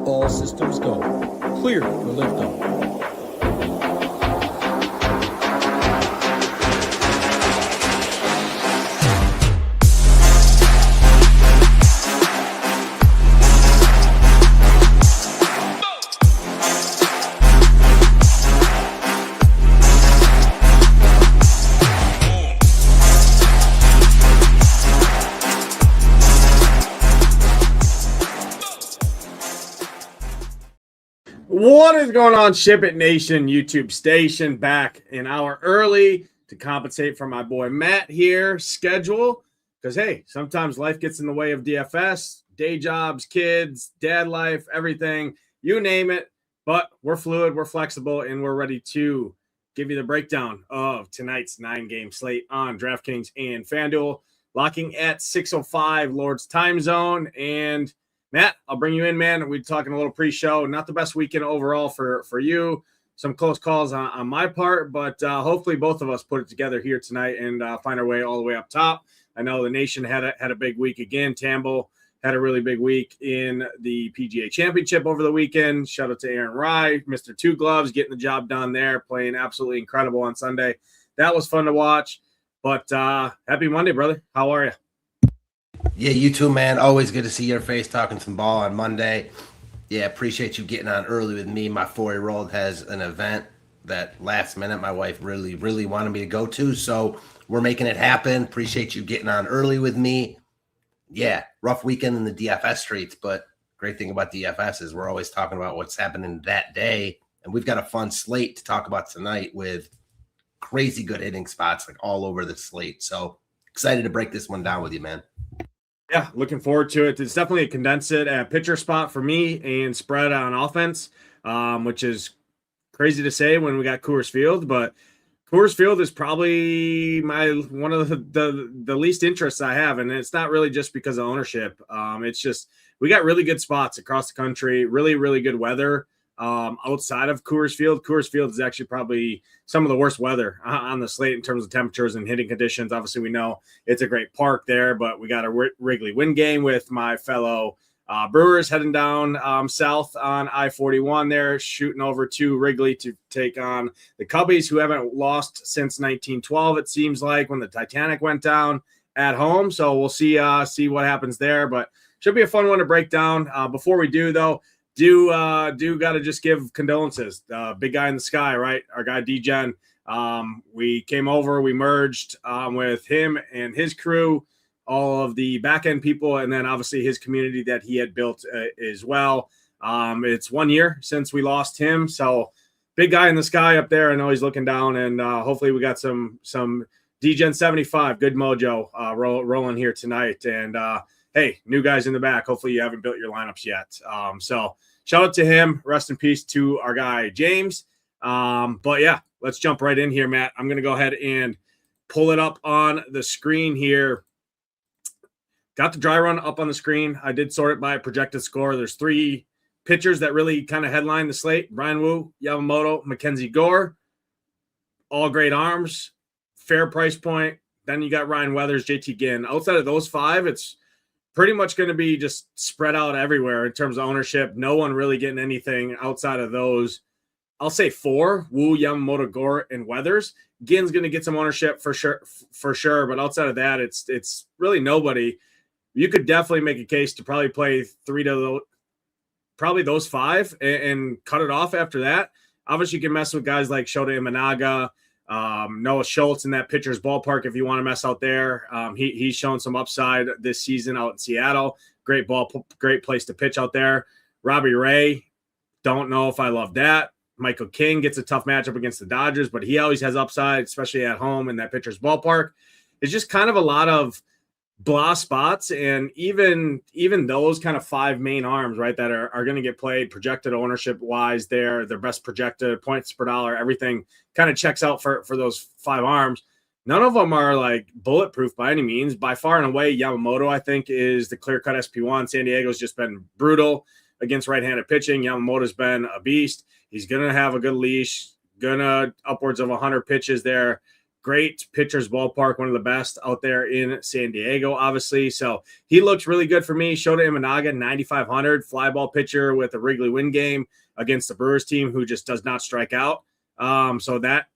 All systems go. Clear for liftoff. What is going on, Ship It Nation YouTube station? Back an hour early to compensate for my boy Matt here schedule. Because, hey, sometimes life gets in the way of DFS, day jobs, kids, dad life, everything, you name it. But we're fluid, we're flexible, and we're ready to give you the breakdown of tonight's 9-game slate on DraftKings and FanDuel. Locking at 6:05 Lord's time zone. And Matt, I'll bring you in, man. We're talking a little pre-show. Not the best weekend overall for you. Some close calls on my part, but hopefully both of us put it together here tonight and find our way all the way up top. I know the nation had a big week again. Tambo had a really big week in the PGA Championship over the weekend. Shout out to Aaron Rye, Mr. Two Gloves, getting the job done there, playing absolutely incredible on Sunday. That was fun to watch. But happy Monday, brother. How are you? Yeah, you too, man. Always good to see your face talking some ball on Monday. Yeah, appreciate you getting on early with me. My 4-year-old has an event that last minute my wife really, really wanted me to go to, so we're making it happen. Appreciate you getting on early with me. Yeah, rough weekend in the DFS streets, but great thing about DFS is we're always talking about what's happening that day, and we've got a fun slate to talk about tonight with crazy good hitting spots like all over the slate. So excited to break this one down with you, man. Yeah, looking forward to it. It's definitely a condensed pitcher spot for me and spread on offense, which is crazy to say when we got Coors Field, but Coors Field is probably one of the least interests I have, and it's not really just because of ownership. It's just we got really good spots across the country, really, really good weather outside of Coors Field. Coors Field is actually probably some of the worst weather on the slate in terms of temperatures and hitting conditions. Obviously, we know it's a great park there, but we got a Wrigley win game with my fellow Brewers heading down south on I-41 there, shooting over to Wrigley to take on the Cubbies, who haven't lost since 1912, it seems like, when the Titanic went down at home. So we'll see what happens there, but should be a fun one to break down. Before we do, though, do got to just give condolences. Big guy in the sky, right? Our guy D-Gen. We came over, we merged with him and his crew, all of the back end people, and then obviously his community that he had built as well. It's 1 year since we lost him, so big guy in the sky up there. I know he's looking down, and hopefully we got some D-Gen 75, good mojo rolling here tonight. And hey, new guys in the back. Hopefully you haven't built your lineups yet. So shout out to him. Rest in peace to our guy, James. But yeah, let's jump right in here, Matt. I'm going to go ahead and pull it up on the screen here. Got the dry run up on the screen. I did sort it by projected score. There's 3 pitchers that really kind of headline the slate: Brian Wu, Yamamoto, Mackenzie Gore. All great arms, fair price point. Then you got Ryan Weathers, JT Ginn. Outside of those 5, it's pretty much going to be just spread out everywhere in terms of ownership. No one really getting anything outside of those. I'll say 4: Wu, Yamamoto, Gore, and Weathers. Ginn's going to get some ownership for sure. But outside of that, it's really nobody. You could definitely make a case to probably play 3 to probably those 5 and cut it off after that. Obviously, you can mess with guys like Shota Imanaga, Noah Schultz in that pitcher's ballpark if you want to mess out there. He's shown some upside this season out in Seattle. Great place to pitch out there. Robbie Ray, don't know if I love that. Michael King gets a tough matchup against the Dodgers, but he always has upside, especially at home in that pitcher's ballpark. It's just kind of a lot of blah spots, and even those kind of 5 main arms, right, that are going to get played projected ownership wise, their best projected points per dollar, everything kind of checks out for those 5 arms. None of them are like bulletproof by any means. By far and away, Yamamoto, I think, is the clear-cut SP1. San Diego's just been brutal against right-handed pitching. Yamamoto's been a beast. He's going to have a good leash, upwards of 100 pitches there. great pitcher's ballpark, one of the best out there in San Diego, obviously. So he looks really good for me. Shota Imanaga, 9,500, fly ball pitcher with a Wrigley win game against the Brewers team who just does not strike out. So that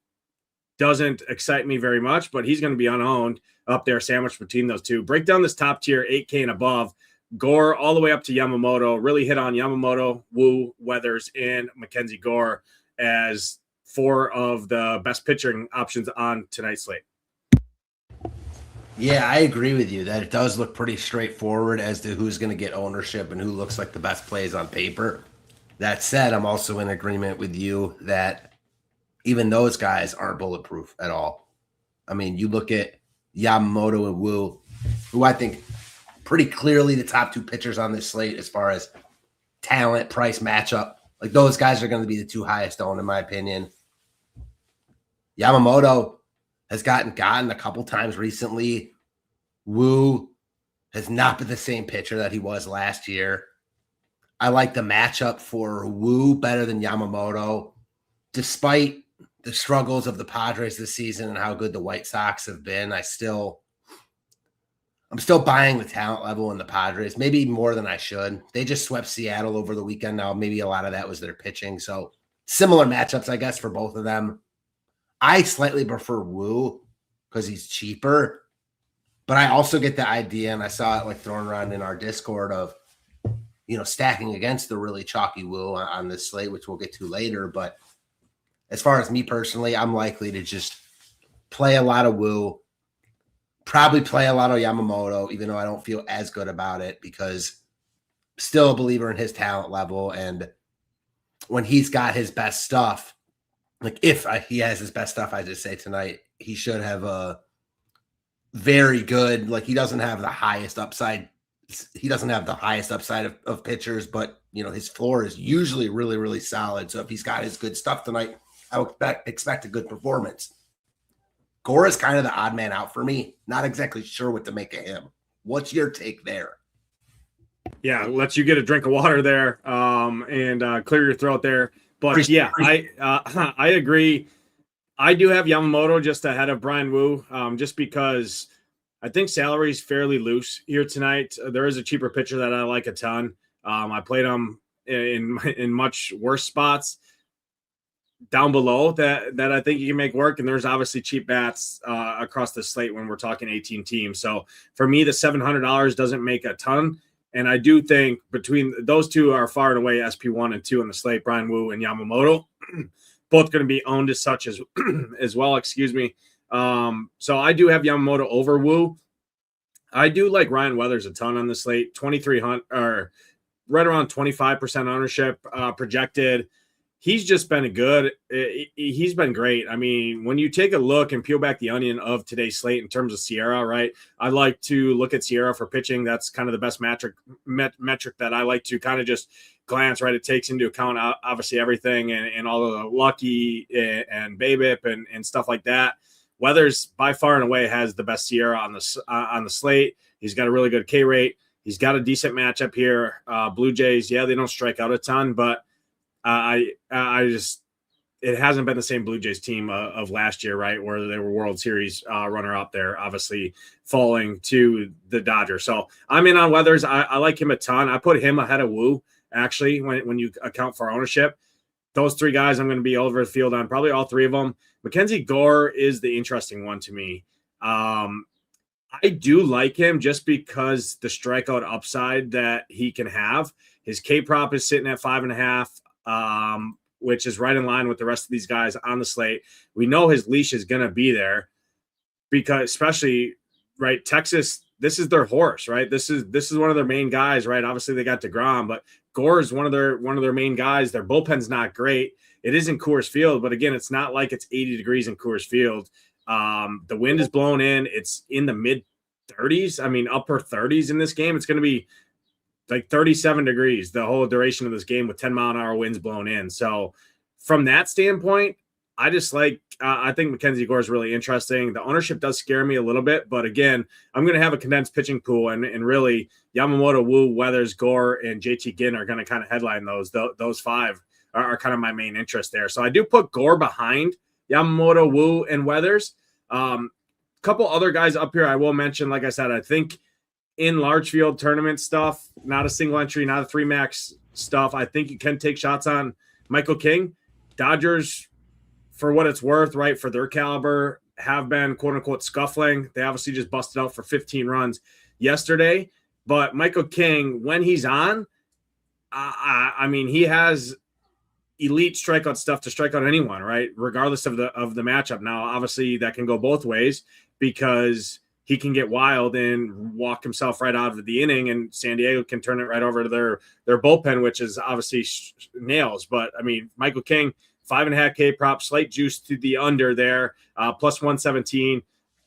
doesn't excite me very much, but he's going to be unowned up there, sandwiched between those two. Break down this top tier, 8K and above. Gore all the way up to Yamamoto. Really hit on Yamamoto, Wu, Weathers, and Mackenzie Gore as 4 of the best pitching options on tonight's slate. Yeah, I agree with you that it does look pretty straightforward as to who's going to get ownership and who looks like the best plays on paper. That said, I'm also in agreement with you that even those guys aren't bulletproof at all. I mean, you look at Yamamoto and Wu, who I think pretty clearly the top 2 pitchers on this slate as far as talent, price, matchup. Like those guys are going to be the 2 highest owned in my opinion. Yamamoto has gotten a couple times recently. Wu has not been the same pitcher that he was last year. I like the matchup for Wu better than Yamamoto, despite the struggles of the Padres this season and how good the White Sox have been. I'm still buying the talent level in the Padres, maybe more than I should. They just swept Seattle over the weekend. Now, maybe a lot of that was their pitching. So similar matchups, I guess, for both of them. I slightly prefer Wu because he's cheaper, but I also get the idea, and I saw it like thrown around in our Discord of, stacking against the really chalky Wu on this slate, which we'll get to later. But as far as me personally, I'm likely to just play a lot of Wu, probably play a lot of Yamamoto, even though I don't feel as good about it because I'm still a believer in his talent level. And when he's got his best stuff, like if he has his best stuff, I just say tonight, he should have a very good, like he doesn't have the highest upside. He doesn't have the highest upside of pitchers, but his floor is usually really, really solid. So if he's got his good stuff tonight, I would expect a good performance. Gore is kind of the odd man out for me. Not exactly sure what to make of him. What's your take there? Yeah, lets you get a drink of water there and clear your throat there. But I agree. I do have Yamamoto just ahead of Brian Wu just because I think salary is fairly loose here tonight. There is a cheaper pitcher that I like a ton. I played him in much worse spots down below that I think you can make work. And there's obviously cheap bats across the slate when we're talking 18 teams. So for me, the $700 doesn't make a ton. And I do think between those two are far and away SP1 and 2 on the slate, Brian Wu and Yamamoto, both going to be owned as such as well. Excuse me. So I do have Yamamoto over Wu. I do like Ryan Weathers a ton on the slate, 2,300 or right around 25% ownership projected. He's just been good. He's been great. I mean, when you take a look and peel back the onion of today's slate in terms of Sierra, right? I like to look at Sierra for pitching. That's kind of the best metric that I like to kind of just glance, right? It takes into account obviously everything and all of the lucky and BABIP and stuff like that. Weathers by far and away has the best Sierra on the slate. He's got a really good K rate. He's got a decent matchup here. Blue Jays, yeah, they don't strike out a ton, but I just it hasn't been the same Blue Jays team of last year, right? Where they were World Series runner up there, obviously falling to the Dodgers. So I'm in on Weathers. I like him a ton. I put him ahead of Wu actually when you account for ownership. Those 3 guys I'm going to be over the field on probably all 3 of them. Mackenzie Gore is the interesting one to me. I do like him just because the strikeout upside that he can have. His K prop is sitting at 5.5, which is right in line with the rest of these guys on the slate. We know his leash is going to be there because especially right Texas, this is their horse, right? This is one of their main guys, right? Obviously they got DeGrom, but Gore is one of their main guys. Their bullpen's not great. It is in Coors Field, but again, it's not like it's 80 degrees in Coors Field. The wind is blowing in. It's in the mid 30s. I mean, upper 30s in this game. It's going to be like 37 degrees the whole duration of this game with 10-mile-an-hour winds blowing in. So from that standpoint, I just like I think Mackenzie Gore is really interesting. The ownership does scare me a little bit, but again, I'm going to have a condensed pitching pool, and really Yamamoto, Wu, Weathers, Gore, and JT Ginn are going to kind of headline those. Those 5 are kind of my main interest there. So I do put Gore behind Yamamoto, Wu, and Weathers. Couple other guys up here I will mention. Like I said, I think in large field tournament stuff, not a single entry, not a 3-max stuff, I think you can take shots on Michael King. Dodgers, for what it's worth, right, for their caliber, have been quote-unquote scuffling. They obviously just busted out for 15 runs yesterday. But Michael King, when he's on, I mean, he has elite strikeout stuff to strike out anyone, right, regardless of the matchup. Now, obviously, that can go both ways because he can get wild and walk himself right out of the inning, and San Diego can turn it right over to their bullpen, which is obviously nails. But, I mean, Michael King, 5.5K prop, Slate juice to the under there, plus 117.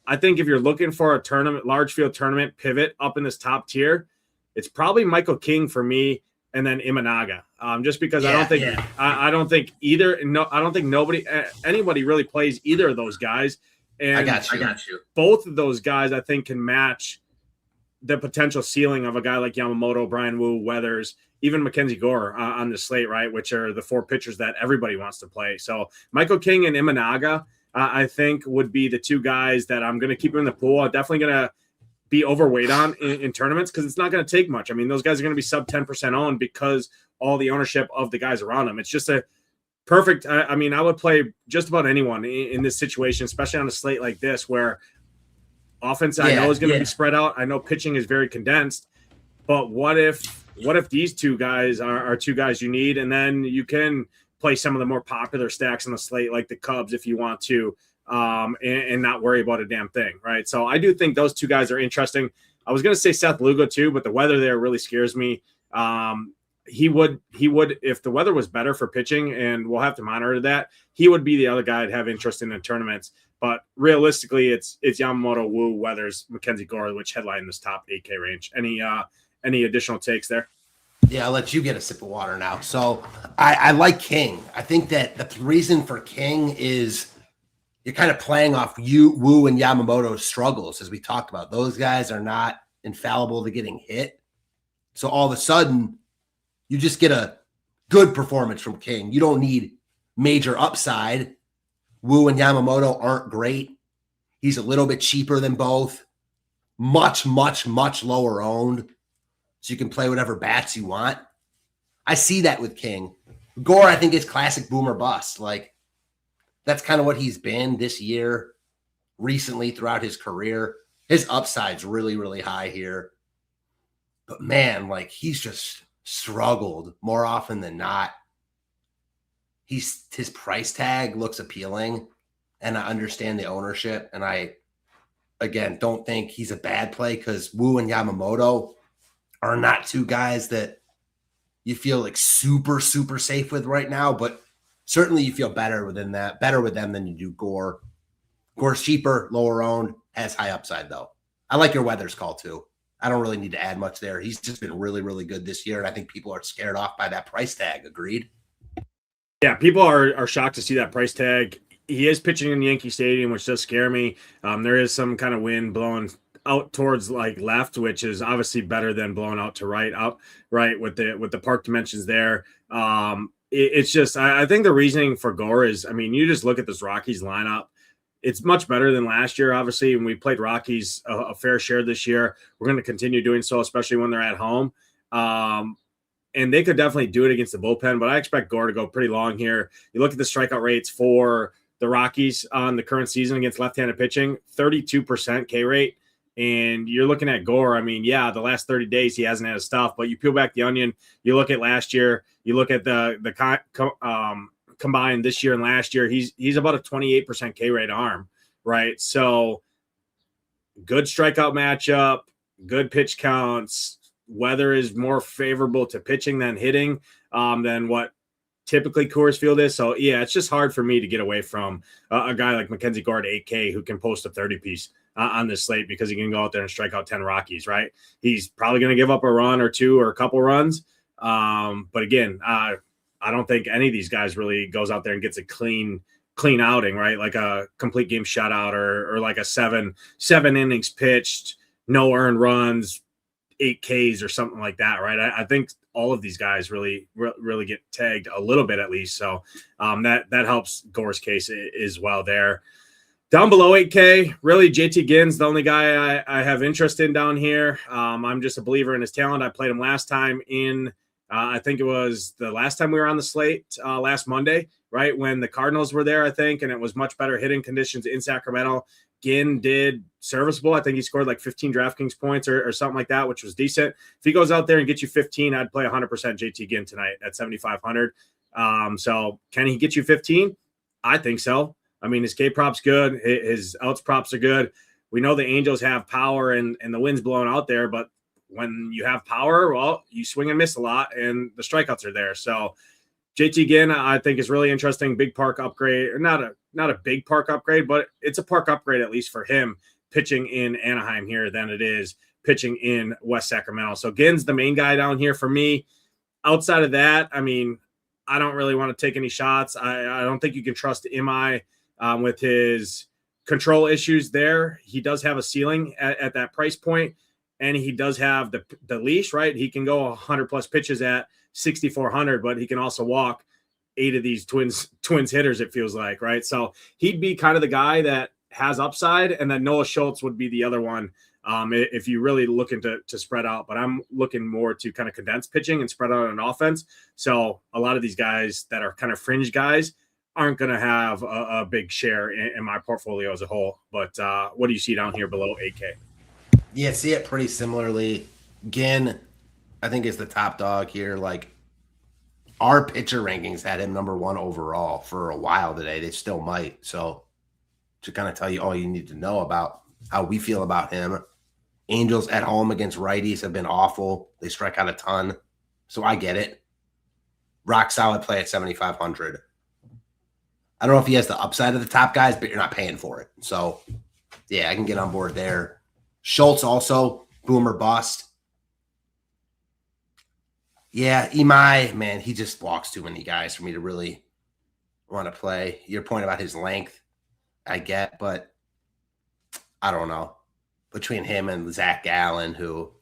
I think if you're looking for a tournament, large field tournament pivot up in this top tier, it's probably Michael King for me, and then Imanaga. Just because I don't think anybody really plays either of those guys. And I got you. Both of those guys, I think, can match the potential ceiling of a guy like Yamamoto, Brian Wu, Weathers, even Mackenzie Gore on the slate, right, which are the 4 pitchers that everybody wants to play. So Michael King and Imanaga, I think, would be the 2 guys that I'm going to keep in the pool. I'm definitely going to be overweight on in tournaments because it's not going to take much. I mean, those guys are going to be sub 10% owned because all the ownership of the guys around them. It's just a perfect. I mean, I would play just about anyone in this situation, especially on a slate like this where offense I know is going to be spread out. I know pitching is very condensed, but what if these 2 guys are 2 guys you need, and then you play some of the more popular stacks on the slate like the Cubs if you want to, and not worry about a damn thing, right? So I do think those 2 guys are interesting. I was going to say Seth Lugo too, but the weather there really scares me. He would, if the weather was better for pitching, and we'll have to monitor that, he would be the other guy I'd have interest in the tournaments. But realistically, it's Yamamoto, Wu, Weathers, Mackenzie Gore, which headline this top 8K range. Any additional takes there? Yeah, I'll let you get a sip of water now. So I like King. I think that the reason for King is you're kind of playing off Wu and Yamamoto's struggles, as we talked about. Those guys are not infallible to getting hit. So all of a sudden, you just get a good performance from King. You don't need major upside. Wu and Yamamoto aren't great. He's a little bit cheaper than both. Much, much, much lower owned. So you can play whatever bats you want. I see that with King. Gore, I think, is classic boomer bust. Like, that's kind of what he's been this year, recently throughout his career. His upside's really, really high here. But man, like, he's just struggled more often than not. His price tag looks appealing, and I understand the ownership. And I, again, don't think he's a bad play because Wu and Yamamoto are not 2 guys that you feel like super, super safe with right now, but certainly you feel better with them than you do Gore. Gore's cheaper, lower owned, has high upside though. I like your Weathers call too. I don't really need to add much there. He's just been really, really good this year, and I think people are scared off by that price tag. Agreed? Yeah, people are shocked to see that price tag. He is pitching in Yankee Stadium, which does scare me. There is some kind of wind blowing out towards like left, which is obviously better than blowing out to right with the park dimensions there. It's just, I think the reasoning for Gore is, I mean, you just look at this Rockies lineup. It's much better than last year, obviously, and we played Rockies a fair share this year. We're going to continue doing so, especially when they're at home. And they could definitely do it against the bullpen, but I expect Gore to go pretty long here. You look at the strikeout rates for the Rockies on the current season against left-handed pitching, 32% K rate. And you're looking at Gore. I mean, yeah, the last 30 days he hasn't had his stuff, but you peel back the onion, you look at last year, you look at the combined this year and last year, he's about a 28% K rate arm, right? So good strikeout matchup, good pitch counts. Weather is more favorable to pitching than hitting than what typically Coors Field is. So yeah, it's just hard for me to get away from a guy like Mackenzie Gore at 8K who can post a 30-piece on this slate because he can go out there and strike out 10 Rockies, right? He's probably going to give up a run or 2 or a couple runs. But again, I don't think any of these guys really goes out there and gets a clean outing, right? Like a complete game shutout or like a seven innings pitched, no earned runs, 8 Ks or something like that, right? I think all of these guys really get tagged a little bit at least. So that helps Gore's case as well there. Down below 8K, really, JT Ginn's the only guy I have interest in down here. I'm just a believer in his talent. I played him last time in, I think it was the last time we were on the slate last Monday, right, when the Cardinals were there, I think, and it was much better hitting conditions in Sacramento. Ginn did serviceable. I think he scored like 15 DraftKings points or something like that, which was decent. If he goes out there and gets you 15, I'd play 100% JT Ginn tonight at 7,500. So can he get you 15? I think so. I mean, his K prop's good. His outs props are good. We know the Angels have power and the wind's blowing out there, but when you have power, well, you swing and miss a lot, and the strikeouts are there. So JT Ginn, I think, is really interesting. Big park upgrade, or not a big park upgrade, but it's a park upgrade at least for him pitching in Anaheim here than it is pitching in West Sacramento. So Ginn's the main guy down here for me. Outside of that, I mean, I don't really want to take any shots. I don't think you can trust Imai with his control issues there. He does have a ceiling at that price point, and he does have the leash, right? He can go 100-plus pitches at 6,400, but he can also walk 8 of these twins hitters, it feels like, right? So he'd be kind of the guy that has upside, and then Noah Schultz would be the other one if you really looking to spread out. But I'm looking more to kind of condense pitching and spread out on offense. So a lot of these guys that are kind of fringe guys aren't going to have a big share in my portfolio as a whole. But what do you see down here below 8K? Yeah, see it pretty similarly. Ginn, I think, is the top dog here. Like, our pitcher rankings had him number 1 overall for a while today. They still might. So to kind of tell you all you need to know about how we feel about him, Angels at home against righties have been awful. They strike out a ton. So I get it. Rock solid play at 7,500. I don't know if he has the upside of the top guys, but you're not paying for it. So, yeah, I can get on board there. Schultz also, boom or bust. Yeah, Imai, man, he just walks too many guys for me to really want to play. Your point about his length, I get, but I don't know. Between him and Zach Gallen, who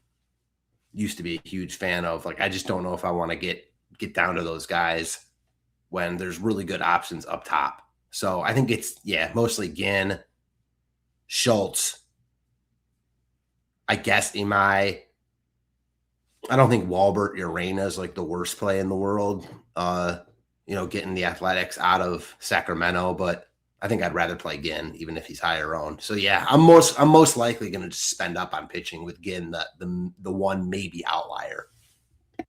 used to be a huge fan of, like, I just don't know if I want to get down to those guys when there's really good options up top. So I think it's, mostly Ginn, Schultz, I guess Imai. I don't think Walbert Urena is like the worst play in the world, getting the Athletics out of Sacramento, but I think I'd rather play Ginn, even if he's higher owned. So yeah, I'm most likely going to just spend up on pitching with Ginn, the one maybe outlier.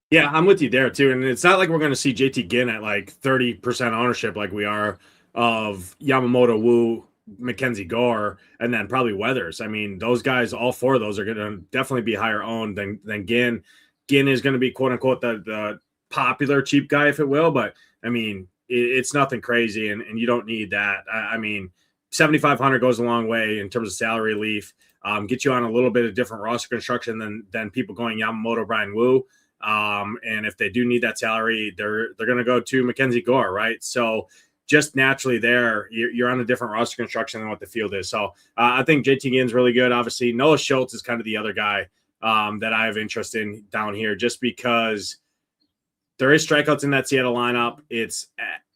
Yeah, I'm with you there too. And it's not like we're going to see JT Ginn at like 30% ownership like we are of Yamamoto, Wu, Mackenzie Gore, and then probably Weathers. I mean, those guys, all 4 of those are going to definitely be higher owned than Ginn. Ginn is going to be, quote unquote, the popular cheap guy, if it will. But I mean, it's nothing crazy, and you don't need that. I mean, 7,500 goes a long way in terms of salary relief. Get you on a little bit of different roster construction than people going Yamamoto, Brian Wu. And if they do need that salary, they're going to go to Mackenzie Gore, right? So just naturally there, you're on a different roster construction than what the field is. So I think JT Ginn's really good. Obviously, Noah Schultz is kind of the other guy that I have interest in down here, just because there is strikeouts in that Seattle lineup. It's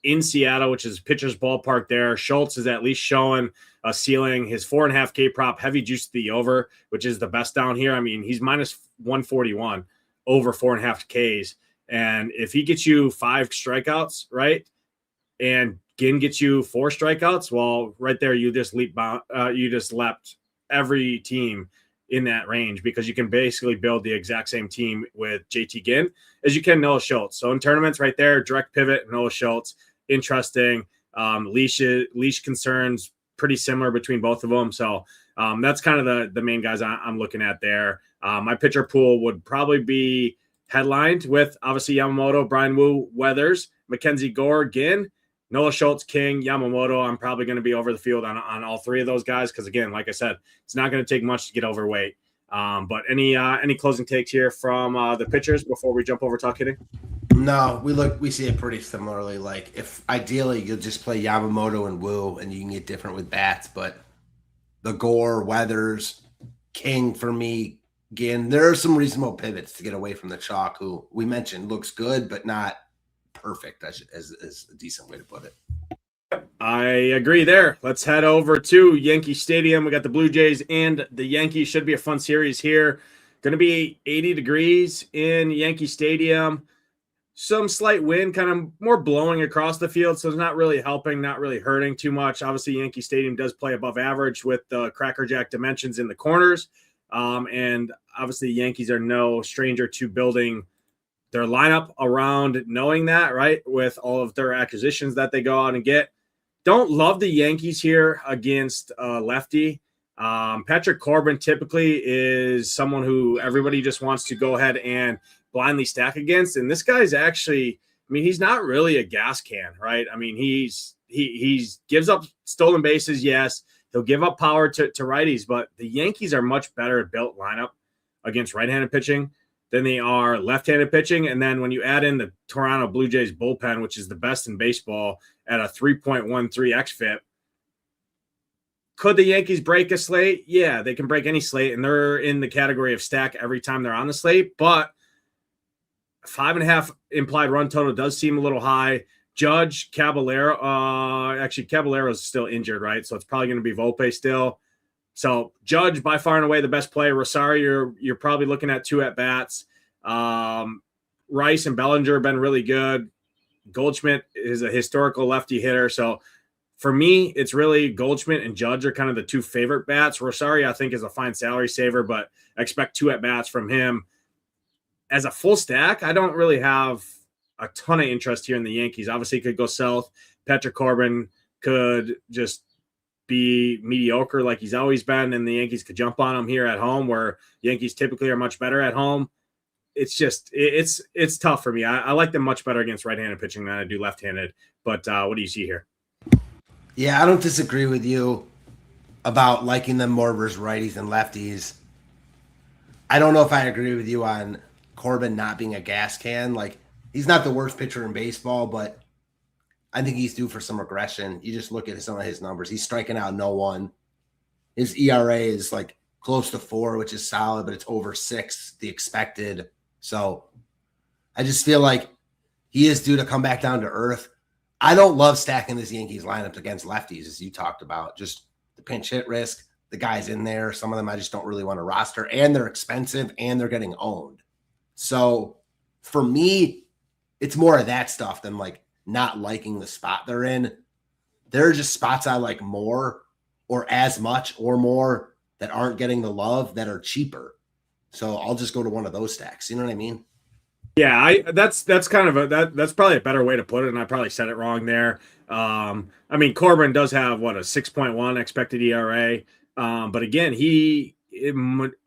in Seattle, which is pitcher's ballpark there. Schultz is at least showing a ceiling. His 4.5 K prop, heavy juice to the over, which is the best down here. I mean, he's minus 141 over 4.5 Ks. And if he gets you 5 strikeouts, right, and Ginn gets you 4 strikeouts, well, right there, you just leapt every team in that range, because you can basically build the exact same team with JT Ginn as you can Noah Schultz. So in tournaments right there, direct pivot, Noah Schultz, interesting. Leash concerns pretty similar between both of them. So that's kind of the main guys I'm looking at there. My pitcher pool would probably be headlined with obviously Yamamoto, Brian Wu, Weathers, Mackenzie Gore, Ginn, Noah Schultz, King, Yamamoto. I'm probably going to be over the field on all 3 of those guys, because again, like I said, it's not going to take much to get overweight. But any closing takes here from the pitchers before we jump over talk hitting? No, we see it pretty similarly. Like, if ideally you'll just play Yamamoto and Wu, and you can get different with bats, but the Gore, Weathers, King for me, again, there are some reasonable pivots to get away from the chalk, who we mentioned looks good, but not perfect, as a decent way to put it. I agree there. Let's head over to Yankee Stadium. We got the Blue Jays and the Yankees. Should be a fun series here. Going to be 80 degrees in Yankee Stadium. Some slight wind, kind of more blowing across the field, so it's not really helping, not really hurting too much. Obviously, Yankee Stadium does play above average with the crackerjack dimensions in the corners. And obviously, the Yankees are no stranger to building their lineup around knowing that, right, with all of their acquisitions that they go out and get. Don't love the Yankees here against lefty. Patrick Corbin typically is someone who everybody just wants to go ahead and blindly stack against. And this guy's actually, I mean, he's not really a gas can, right? I mean, he gives up stolen bases. Yes. He'll give up power to righties, but the Yankees are much better at built lineup against right-handed pitching than they are left-handed pitching. And then when you add in the Toronto Blue Jays bullpen, which is the best in baseball at a 3.13 xFIP, could the Yankees break a slate? Yeah, they can break any slate, and they're in the category of stack every time they're on the slate. But 5.5 implied run total does seem a little high. Judge, Caballero, actually Caballero's still injured, right? So it's probably going to be Volpe still. So Judge, by far and away the best player. Rosario, you're probably looking at 2 at-bats. Rice and Bellinger have been really good. Goldschmidt is a historical lefty hitter. So for me, it's really Goldschmidt and Judge are kind of the 2 favorite bats. Rosario, I think, is a fine salary saver, but I expect 2 at-bats from him. As a full stack, I don't really have a ton of interest here in the Yankees. Obviously, it could go south. Patrick Corbin could just be mediocre like he's always been, and the Yankees could jump on him here at home, where Yankees typically are much better at home. It's just it's tough for me. I like them much better against right-handed pitching than I do left-handed. But what do you see here? Yeah, I don't disagree with you about liking them more versus righties than lefties. I don't know if I agree with you on Corbin not being a gas can. Like, he's not the worst pitcher in baseball, but I think he's due for some regression. You just look at some of his numbers. He's striking out no one. His ERA is like close to 4, which is solid, but it's over 6, the expected. So I just feel like he is due to come back down to earth. I don't love stacking this Yankees lineup against lefties, as you talked about. Just the pinch hit risk, the guys in there. Some of them I just don't really want to roster, and they're expensive and they're getting owned. So for me, it's more of that stuff than like not liking the spot they're in. There are just spots I like more or as much or more that aren't getting the love that are cheaper. So I'll just go to one of those stacks. You know what I mean? Yeah, that's kind of that's probably a better way to put it, and I probably said it wrong there. I mean, Corbin does have a 6.1 expected ERA, but again,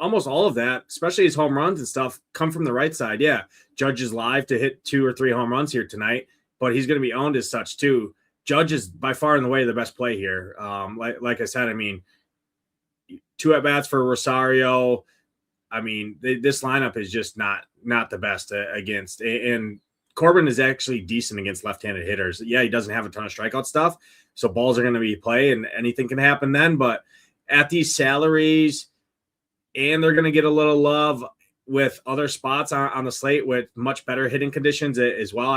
almost all of that, especially his home runs and stuff, come from the right side. Yeah, Judge is live to hit 2 or 3 home runs here tonight, but he's going to be owned as such too. Judge is by far and away the best play here. Like I said, I mean, 2 at bats for Rosario. I mean, this lineup is just not the best against. And Corbin is actually decent against left-handed hitters. Yeah, he doesn't have a ton of strikeout stuff, so balls are going to be play, and anything can happen then. But at these salaries, and they're going to get a little love with other spots on the slate with much better hitting conditions as well.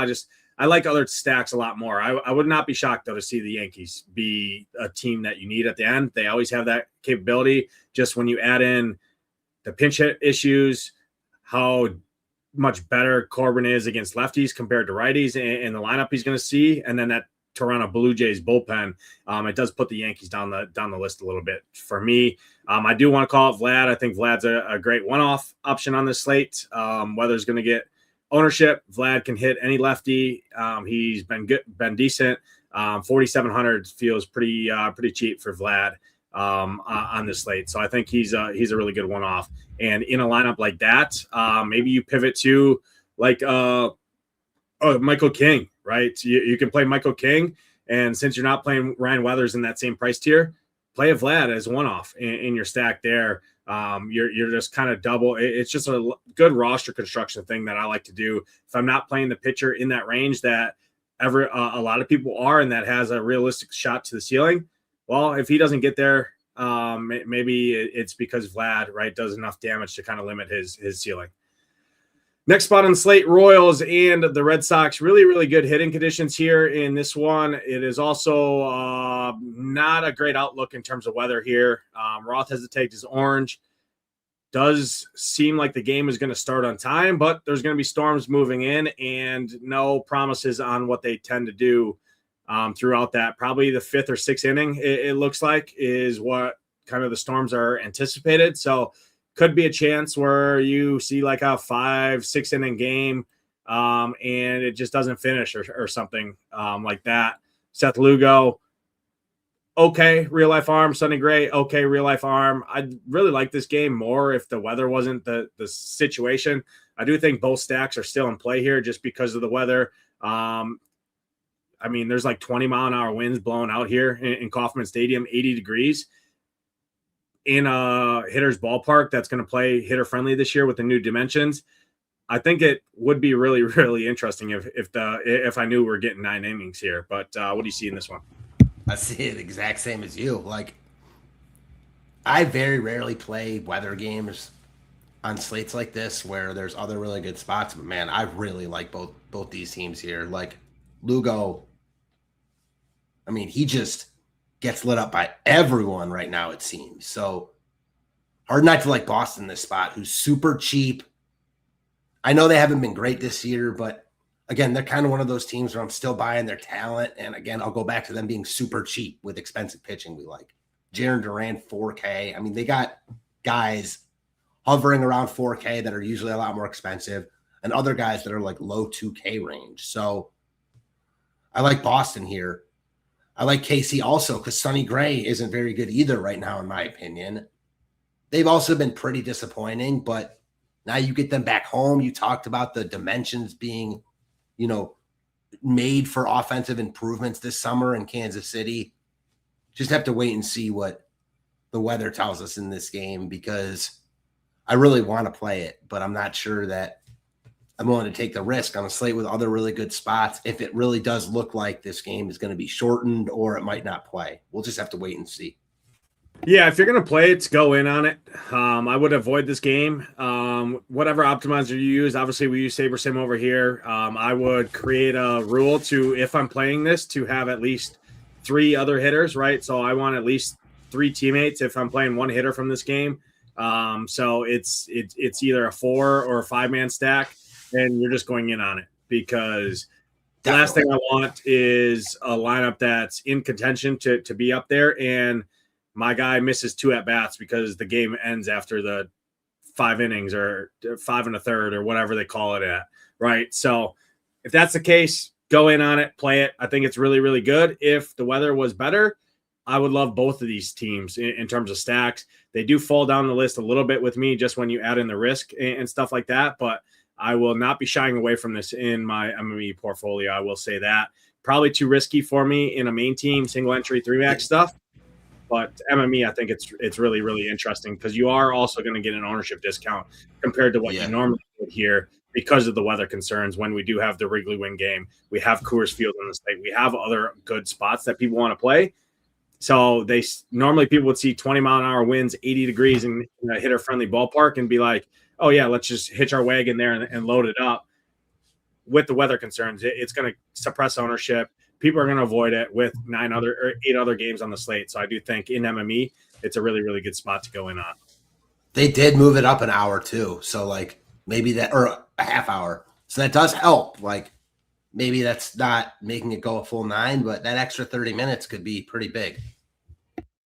I like other stacks a lot more. I would not be shocked, though, to see the Yankees be a team that you need at the end. They always have that capability. Just when you add in the pinch hit issues, how much better Corbin is against lefties compared to righties, and the lineup he's going to see, and then that Toronto Blue Jays bullpen, it does put the Yankees down the list a little bit for me. I do want to call it Vlad. I think Vlad's a great one-off option on this slate. Weather's going to get ownership. Vlad can hit any lefty. He's been good, been decent. 4,700 feels pretty cheap for Vlad on this slate. So I think he's a really good one-off. And in a lineup like that, maybe you pivot to like Michael King, right? You can play Michael King, and since you're not playing Ryan Weathers in that same price tier, play a Vlad as one-off in your stack there. You're just kind of double. It's just a good roster construction thing that I like to do. If I'm not playing the pitcher in that range that a lot of people are, and that has a realistic shot to the ceiling, well, if he doesn't get there, maybe it's because Vlad, right, does enough damage to kind of limit his ceiling. Next spot on the slate, Royals and the Red Sox. Really, really good hitting conditions here in this one. It is also not a great outlook in terms of weather here. Roth has to take his orange. Does seem like the game is going to start on time, but there's going to be storms moving in and no promises on what they tend to do throughout that. Probably the 5th or 6th inning, it looks like, is what kind of the storms are anticipated. So could be a chance where you see like a 5-6 inning game and it just doesn't finish or something like that. Seth Lugo, okay, real life arm. Sonny Gray, okay, real life arm. I'd really like this game more if the weather wasn't the situation. I do think both stacks are still in play here just because of the weather. I mean, there's like 20-mile-an-hour winds blowing out here in Kauffman Stadium, 80 degrees. In a hitter's ballpark that's going to play hitter friendly this year with the new dimensions. I think it would be really, really interesting if I knew we were getting 9 innings here. But what do you see in this one? I see it exact same as you. Like, I very rarely play weather games on slates like this where there's other really good spots. But man, I really like both these teams here. Like Lugo, I mean, he just gets lit up by everyone right now, it seems. So hard not to like Boston this spot, who's super cheap. I know they haven't been great this year, but again, they're kind of one of those teams where I'm still buying their talent. And again, I'll go back to them being super cheap with expensive pitching we like. Jarren Duran, 4K. I mean, they got guys hovering around 4K that are usually a lot more expensive and other guys that are like low 2K range. So I like Boston here. I like KC also because Sonny Gray isn't very good either right now, in my opinion. They've also been pretty disappointing, but now you get them back home. You talked about the dimensions being, made for offensive improvements this summer in Kansas City. Just have to wait and see what the weather tells us in this game because I really want to play it, but I'm not sure that I'm willing to take the risk on a slate with other really good spots if it really does look like this game is going to be shortened or it might not play. We'll just have to wait and see. Yeah, if you're going to play it, go in on it. I would avoid this game. Whatever optimizer you use, obviously we use SaberSim over here. I would create a rule to, if I'm playing this, to have at least 3 other hitters, right? So I want at least 3 teammates if I'm playing one hitter from this game. So it's either a 4 or a 5-man stack. And you're just going in on it because the last thing I want is a lineup that's in contention to be up there. And my guy misses 2 at-bats because the game ends after the 5 innings or 5 1/3 or whatever they call it at, right? So if that's the case, go in on it, play it. I think it's really, really good. If the weather was better, I would love both of these teams in terms of stacks. They do fall down the list a little bit with me just when you add in the risk and stuff like that, but I will not be shying away from this in my MLB portfolio. I will say that. Probably too risky for me in a main team, single entry, 3-max stuff. But MME, I think it's really, really interesting because you are also going to get an ownership discount compared to what you normally would here because of the weather concerns when we do have the Wrigley win game. We have Coors Field in the state. We have other good spots that people want to play. So normally people would see 20-mile-an-hour winds, 80 degrees in a hitter-friendly ballpark and be like, oh, yeah, let's just hitch our wagon there and load it up. With the weather concerns, it's going to suppress ownership. People are going to avoid it with 8 other games on the slate. So I do think in MME, it's a really, really good spot to go in on. They did move it up an hour too. So like maybe that, or a half hour. So that does help. Like maybe that's not making it go a full 9, but that extra 30 minutes could be pretty big.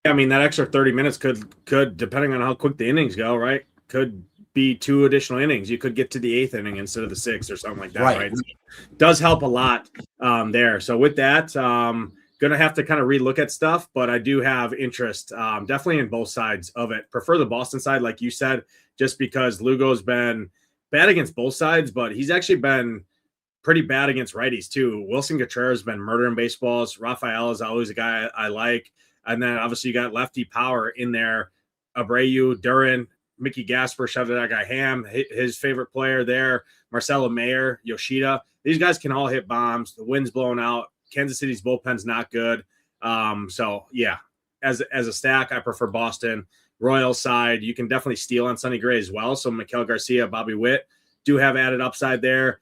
I mean, that extra 30 minutes could, depending on how quick the innings go, right, could be 2 additional innings. You could get to the 8th inning instead of the 6th or something like that, right? So it does help a lot there. So with that, going to have to kind of relook at stuff, but I do have interest definitely in both sides of it. Prefer the Boston side, like you said, just because Lugo's been bad against both sides, but he's actually been pretty bad against righties too. Wilson Contreras has been murdering baseballs. Rafael is always a guy I like. And then obviously you got lefty power in there. Abreu, Duran, Mickey Gasper shoved that guy Ham, his favorite player there, Marcelo Mayer, Yoshida. These guys can all hit bombs. The wind's blowing out. Kansas City's bullpen's not good. So, yeah, as a stack, I prefer Boston. Royals side, you can definitely steal on Sonny Gray as well. So, Miguel Garcia, Bobby Witt, do have added upside there.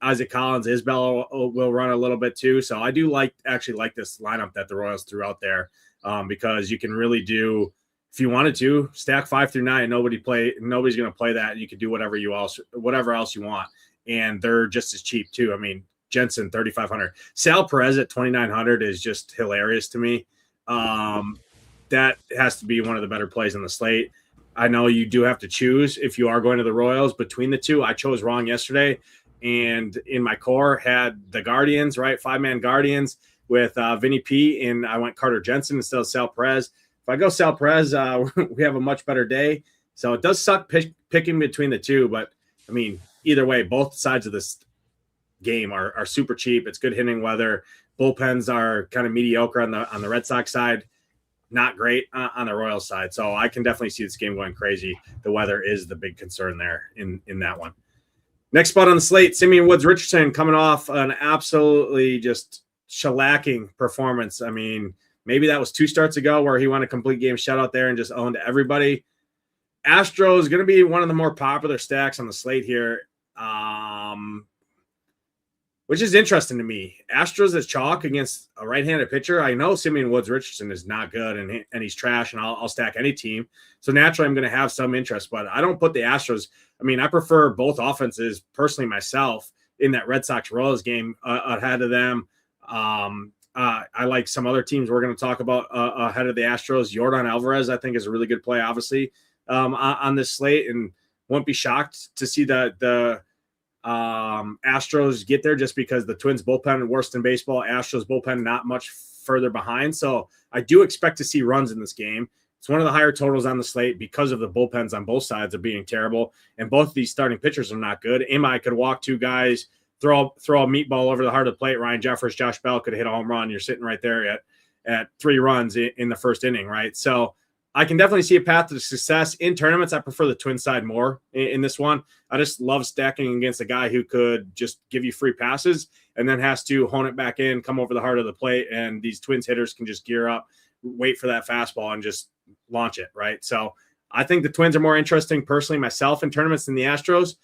Isaac Collins, Isbell will run a little bit too. So I do actually like this lineup that the Royals threw out there because you can really do, if you wanted to, stack 5 through 9. Nobody's going to play that. You can do whatever else you want, and they're just as cheap too. I mean, Jensen 3,500, Sal Perez at 2,900 is just hilarious to me. That has to be one of the better plays on the slate. I know you do have to choose if you are going to the Royals between the two. I chose wrong yesterday, and in my core had the Guardians, right? 5-man Guardians with Vinny P, and I went Carter Jensen instead of Sal Perez. If I go Sal Perez, we have a much better day. So it does suck picking between the two, but I mean, either way, both sides of this game are super cheap. It's good hitting weather. Bullpens are kind of mediocre on the Red Sox side, not great on the Royals side. So I can definitely see this game going crazy. The weather is the big concern there in that one. Next spot on the slate, Simeon Woods Richardson coming off an absolutely just shellacking performance. I mean, maybe that was 2 starts ago where he won a complete game shutout there and just owned everybody. Astros going to be one of the more popular stacks on the slate here, which is interesting to me. Astros as chalk against a right-handed pitcher. I know Simeon Woods Richardson is not good and he's trash, and I'll stack any team. So naturally, I'm going to have some interest, but I don't put the Astros. I mean, I prefer both offenses personally myself in that Red Sox Royals game ahead of them. I like some other teams we're going to talk about ahead of the Astros. Yordan Alvarez, I think, is a really good play, obviously, on this slate, and won't be shocked to see the Astros get there just because the Twins bullpen worst in baseball. Astros bullpen not much further behind. So I do expect to see runs in this game. It's one of the higher totals on the slate because of the bullpens on both sides of being terrible. And both of these starting pitchers are not good. I could walk 2 guys, throw a meatball over the heart of the plate. Ryan Jeffers, Josh Bell could hit a home run. You're sitting right there at 3 runs in the first inning, right? So I can definitely see a path to success in tournaments. I prefer the Twin side more in this one. I just love stacking against a guy who could just give you free passes and then has to hone it back in, come over the heart of the plate, and these Twins hitters can just gear up, wait for that fastball, and just launch it, right? So I think the Twins are more interesting personally myself in tournaments than the Astros.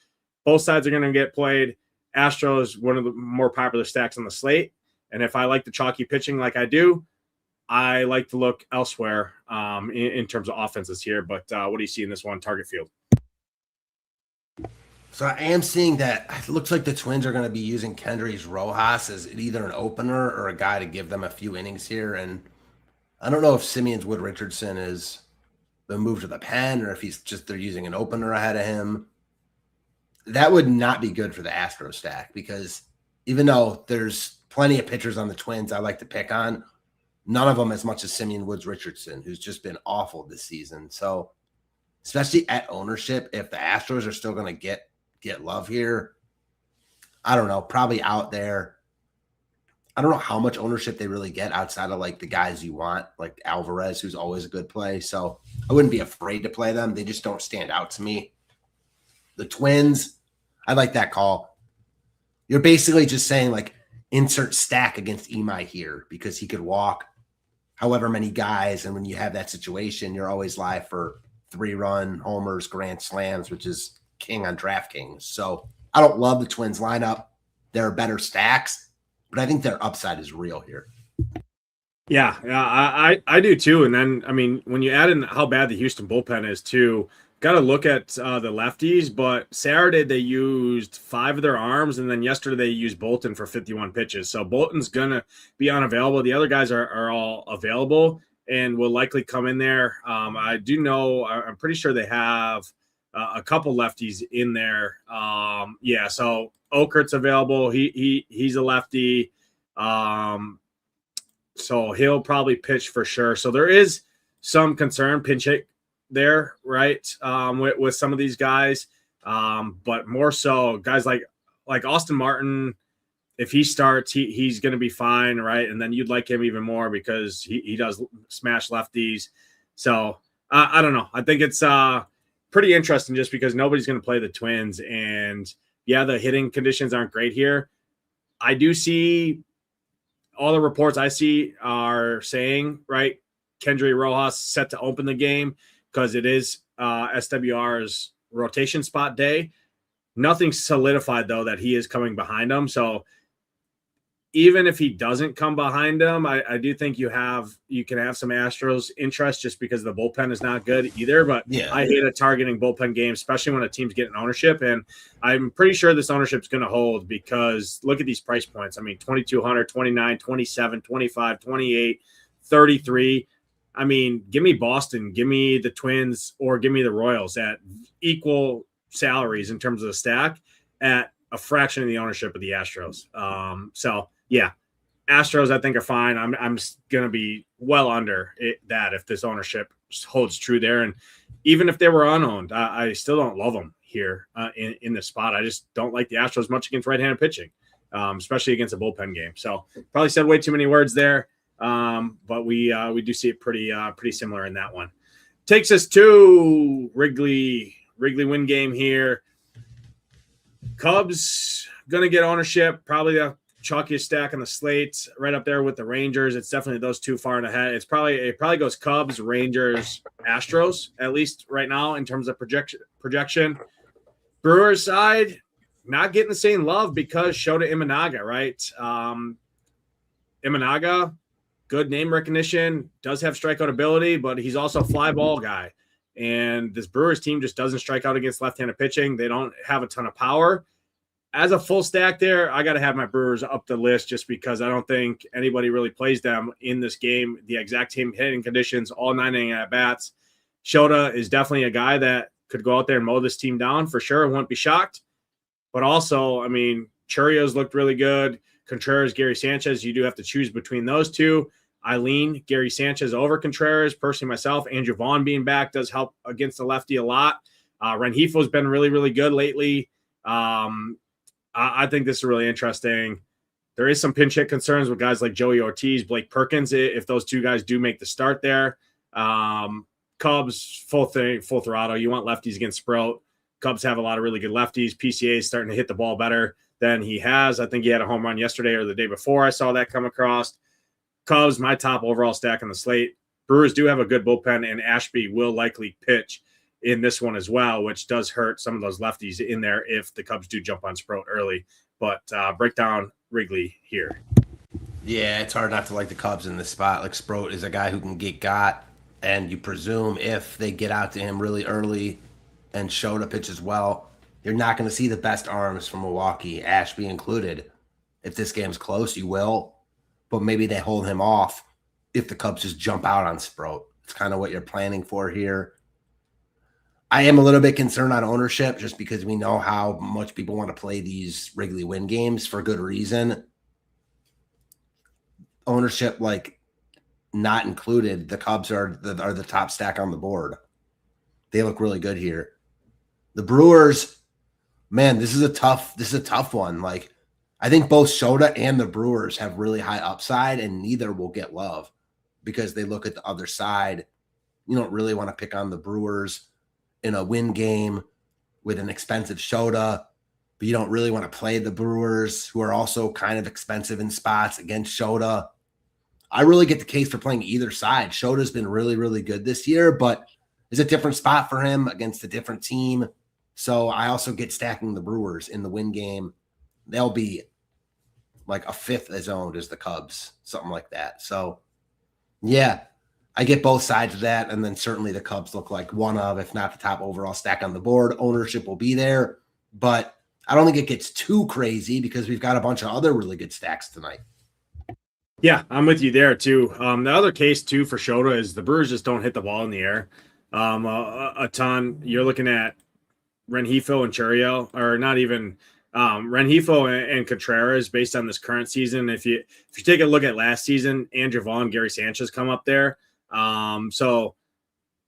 Both sides are going to get played. Astros, one of the more popular stacks on the slate. And if I like the chalky pitching like I do, I like to look elsewhere in terms of offenses here. But what do you see in this one, target field? So I am seeing that it looks like the Twins are going to be using Kendrys Rojas as either an opener or a guy to give them a few innings here. And I don't know if Simeon Wood Richardson is the move to the pen or if they're using an opener ahead of him. That would not be good for the Astros stack because even though there's plenty of pitchers on the Twins I like to pick on, none of them as much as Simeon Woods Richardson, who's just been awful this season. So especially at ownership, if the Astros are still going to get love here, I don't know, probably out there. I don't know how much ownership they really get outside of like the guys you want, like Alvarez, who's always a good play. So I wouldn't be afraid to play them. They just don't stand out to me. The Twins, I like that call. You're basically just saying like insert stack against Imai here because he could walk however many guys. And when you have that situation, you're always live for 3-run homers, grand slams, which is king on DraftKings. So I don't love the Twins lineup. There are better stacks, but I think their upside is real here. Yeah, I do too. And then, I mean, when you add in how bad the Houston bullpen is too, got to look at the lefties. But Saturday they used 5 of their arms, and then yesterday they used Bolton for 51 pitches. So Bolton's going to be unavailable. The other guys are all available and will likely come in there. I do know, I'm pretty sure they have a couple lefties in there. Yeah, so Okert's available. He's a lefty. So he'll probably pitch for sure. So there is some concern, pinch hit there, right, with some of these guys. But more so guys like Austin Martin, if he starts, he's going to be fine, right? And then you'd like him even more because he does smash lefties. So I don't know. I think it's pretty interesting just because nobody's going to play the Twins. And, yeah, the hitting conditions aren't great here. I do see all the reports I see are saying, right, Kendry Rojas set to open the game because it is SWR's rotation spot day. Nothing solidified, though, that he is coming behind him. So even if he doesn't come behind him, I do think you can have some Astros interest just because the bullpen is not good either. But Yeah. I hate a targeting bullpen game, especially when a team's getting ownership. And I'm pretty sure this ownership is going to hold because look at these price points. I mean, 2,200, 29, 27, 25, 28, 33. I mean, give me Boston, give me the Twins, or give me the Royals at equal salaries in terms of the stack at a fraction of the ownership of the Astros. So yeah, Astros I think are fine. I'm going to be well under that if this ownership holds true there. And even if they were unowned, I still don't love them here in this spot. I just don't like the Astros much against right-handed pitching, especially against a bullpen game. So probably said way too many words there, but we do see it pretty similar in that one. Takes us to Wrigley win game here. Cubs going to get ownership, probably the chalkiest stack on the slate, right up there with the Rangers. It's definitely those two far and ahead. It probably goes Cubs, Rangers, Astros, at least right now in terms of projection. Brewers side, not getting the same love because Shota Imanaga, right? Imanaga, good name recognition, does have strikeout ability, but he's also a fly ball guy. And this Brewers team just doesn't strike out against left-handed pitching. They don't have a ton of power. As a full stack there, I got to have my Brewers up the list just because I don't think anybody really plays them in this game. The exact same hitting conditions, all 9 inning at-bats. Shota is definitely a guy that could go out there and mow this team down for sure. Won't be shocked. But also, I mean, Churrios looked really good. Contreras, Gary Sanchez, you do have to choose between those two. I lean Gary Sanchez over Contreras. Personally, myself, Andrew Vaughn being back does help against the lefty a lot. Renjifo's been really, really good lately. I think this is really interesting. There is some pinch hit concerns with guys like Joey Ortiz, Blake Perkins, if those two guys do make the start there. Cubs, full throttle. You want lefties against Sprout. Cubs have a lot of really good lefties. PCA is starting to hit the ball better than he has. I think he had a home run yesterday or the day before. I saw that come across. Cubs, my top overall stack on the slate. Brewers do have a good bullpen, and Ashby will likely pitch in this one as well, which does hurt some of those lefties in there if the Cubs do jump on Sprout early. But break down Wrigley here. Yeah, it's hard not to like the Cubs in this spot. Like Sproat is a guy who can get got, and you presume if they get out to him really early and show to pitch as well, you're not going to see the best arms from Milwaukee, Ashby included. If this game's close, you will, but maybe they hold him off if the Cubs just jump out on Sproat. It's kind of what you're planning for here. I am a little bit concerned on ownership just because we know how much people want to play these Wrigley win games for good reason. Ownership, like, not included, the Cubs are the top stack on the board. They look really good here. The Brewers, man, this is a tough one. Like, I think both Shota and the Brewers have really high upside, and neither will get love because they look at the other side. You don't really want to pick on the Brewers in a win game with an expensive Shota, but you don't really want to play the Brewers, who are also kind of expensive in spots, against Shota. I really get the case for playing either side. Shota's been really, really good this year, but it's a different spot for him against a different team. So I also get stacking the Brewers in the win game. They'll be like a fifth as owned as the Cubs, something like that. So, yeah, I get both sides of that. And then certainly the Cubs look like one of, if not the top overall stack on the board. Ownership will be there, but I don't think it gets too crazy because we've got a bunch of other really good stacks tonight. Yeah, I'm with you there too. The other case too for Shota is the Brewers just don't hit the ball in the air a ton. You're looking at Renjifo and Churriel, or not even Renjifo and Contreras based on this current season. If you take a look at last season, Andrew Vaughn, Gary Sanchez come up there. So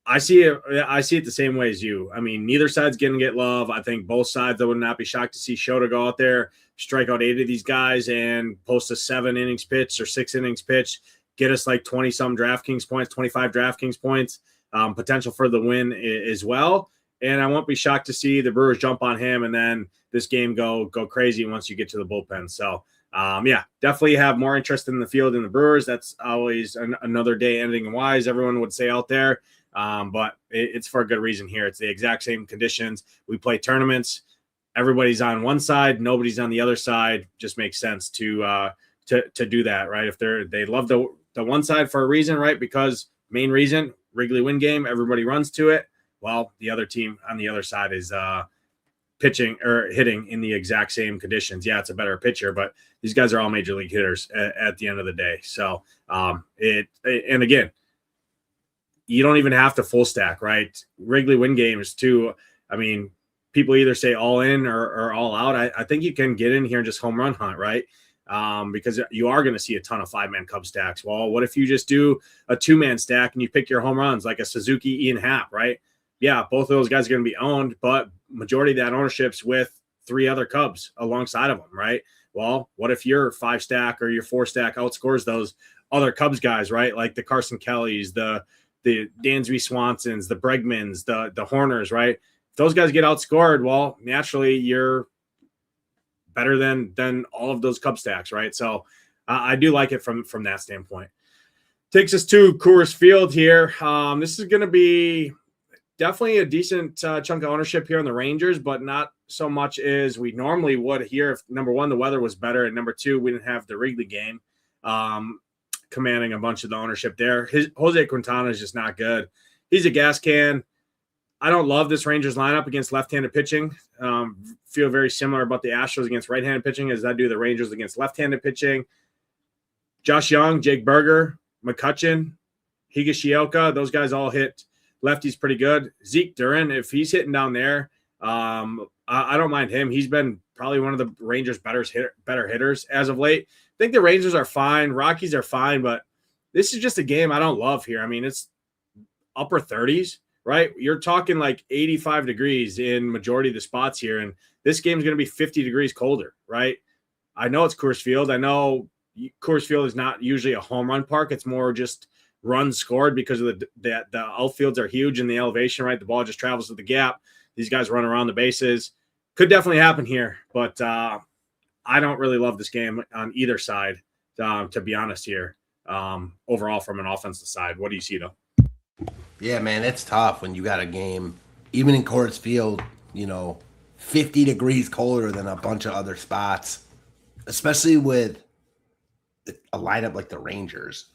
I see it the same way as you. I mean, neither side's going to get love. I think both sides, I would not be shocked to see Shota go out there, strike out 8 of these guys and post a 7 innings pitch or 6 innings pitch, get us like 20-some DraftKings points, 25 DraftKings points, potential for the win as well. And I won't be shocked to see the Brewers jump on him and then this game go crazy once you get to the bullpen. So, yeah, definitely have more interest in the field in the Brewers. That's always another day ending wise, everyone would say out there. But it's for a good reason here. It's the exact same conditions. We play tournaments everybody's on one side, nobody's on the other side. Just makes sense to do that, right? If they love the one side for a reason, right? Because main reason, Wrigley win game, everybody runs to it. Well, the other team on the other side is pitching or hitting in the exact same conditions. Yeah, it's a better pitcher, but these guys are all major league hitters at the end of the day. So and again, you don't even have to full stack, right? Wrigley win games too. I mean, people either say all in or all out. I think you can get in here and just home run hunt, right? Because you are going to see a ton of 5-man Cub stacks. Well, what if you just do a 2-man stack and you pick your home runs like a Suzuki, Ian Happ, right? Yeah, both of those guys are going to be owned, but majority of that ownership's with 3 other Cubs alongside of them, right? Well, what if your 5-stack or your 4-stack outscores those other Cubs guys, right? Like the Carson Kellys, the Dansby Swansons, the Bregmans, the Horners, right? If those guys get outscored, well, naturally you're better than all of those Cub stacks, right? So I do like it from that standpoint. Takes us to Coors Field here. This is going to be definitely a decent chunk of ownership here on the Rangers, but not so much as we normally would here. If number one, the weather was better, and number two, we didn't have the Wrigley game commanding a bunch of the ownership there. Jose Quintana is just not good. He's a gas can. I don't love this Rangers lineup against left-handed pitching. Feel very similar about the Astros against right-handed pitching as I do the Rangers against left-handed pitching. Josh Young, Jake Berger, McCutchen, Higashioka, those guys all hit lefties pretty good. Zeke Duran, if he's hitting down there, I don't mind him. He's been probably one of the Rangers' better hitters as of late. I think the Rangers are fine. Rockies are fine, but this is just a game I don't love here. I mean, it's upper 30s, right? You're talking like 85 degrees in majority of the spots here, and this game is going to be 50 degrees colder, right? I know it's Coors Field. I know Coors Field is not usually a home run park. It's more just runs scored because of the outfields are huge in the elevation, right? The ball just travels to the gap. These guys run around the bases. Could definitely happen here, but I don't really love this game on either side, to be honest here. Overall, from an offensive side, what do you see though? Yeah, man, it's tough when you got a game, even in Coors Field, 50 degrees colder than a bunch of other spots, especially with a lineup like the Rangers.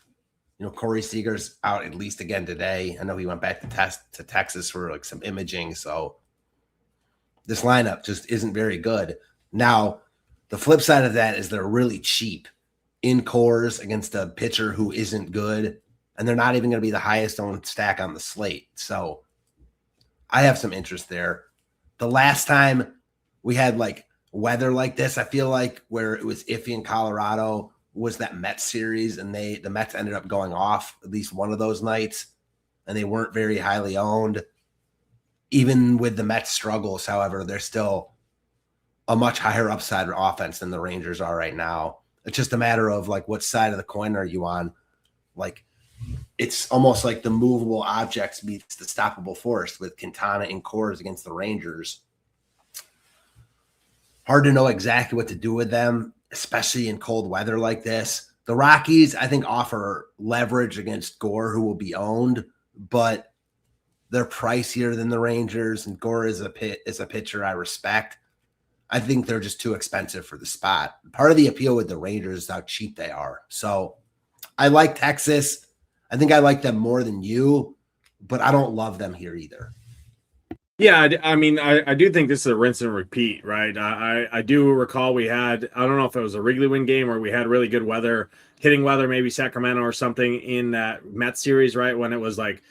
Corey Seager's out at least again today. I know he went back to Texas for like some imaging, so this lineup just isn't very good. Now, the flip side of that is they're really cheap in Coors against a pitcher who isn't good, and they're not even going to be the highest owned stack on the slate. So I have some interest there. The last time we had like weather like this, I feel like where it was iffy in Colorado was that Mets series, and the Mets ended up going off at least one of those nights, and they weren't very highly owned. Even with the Mets struggles, however, they're still a much higher upside offense than the Rangers are right now. It's just a matter of like what side of the coin are you on? Like it's almost like the movable objects meets the stoppable force with Quintana and Coors against the Rangers. Hard to know exactly what to do with them, especially in cold weather like this. The Rockies, I think, offer leverage against Gore, who will be owned, but they're pricier than the Rangers, and Gore is a pitcher I respect. I think they're just too expensive for the spot. Part of the appeal with the Rangers is how cheap they are. So I like Texas. I think I like them more than you, but I don't love them here either. Yeah, I mean, I do think this is a rinse and repeat, right? I do recall we had, I don't know if it was a Wrigley win game or we had really good weather, hitting weather, maybe Sacramento or something in that Mets series, right? When it was like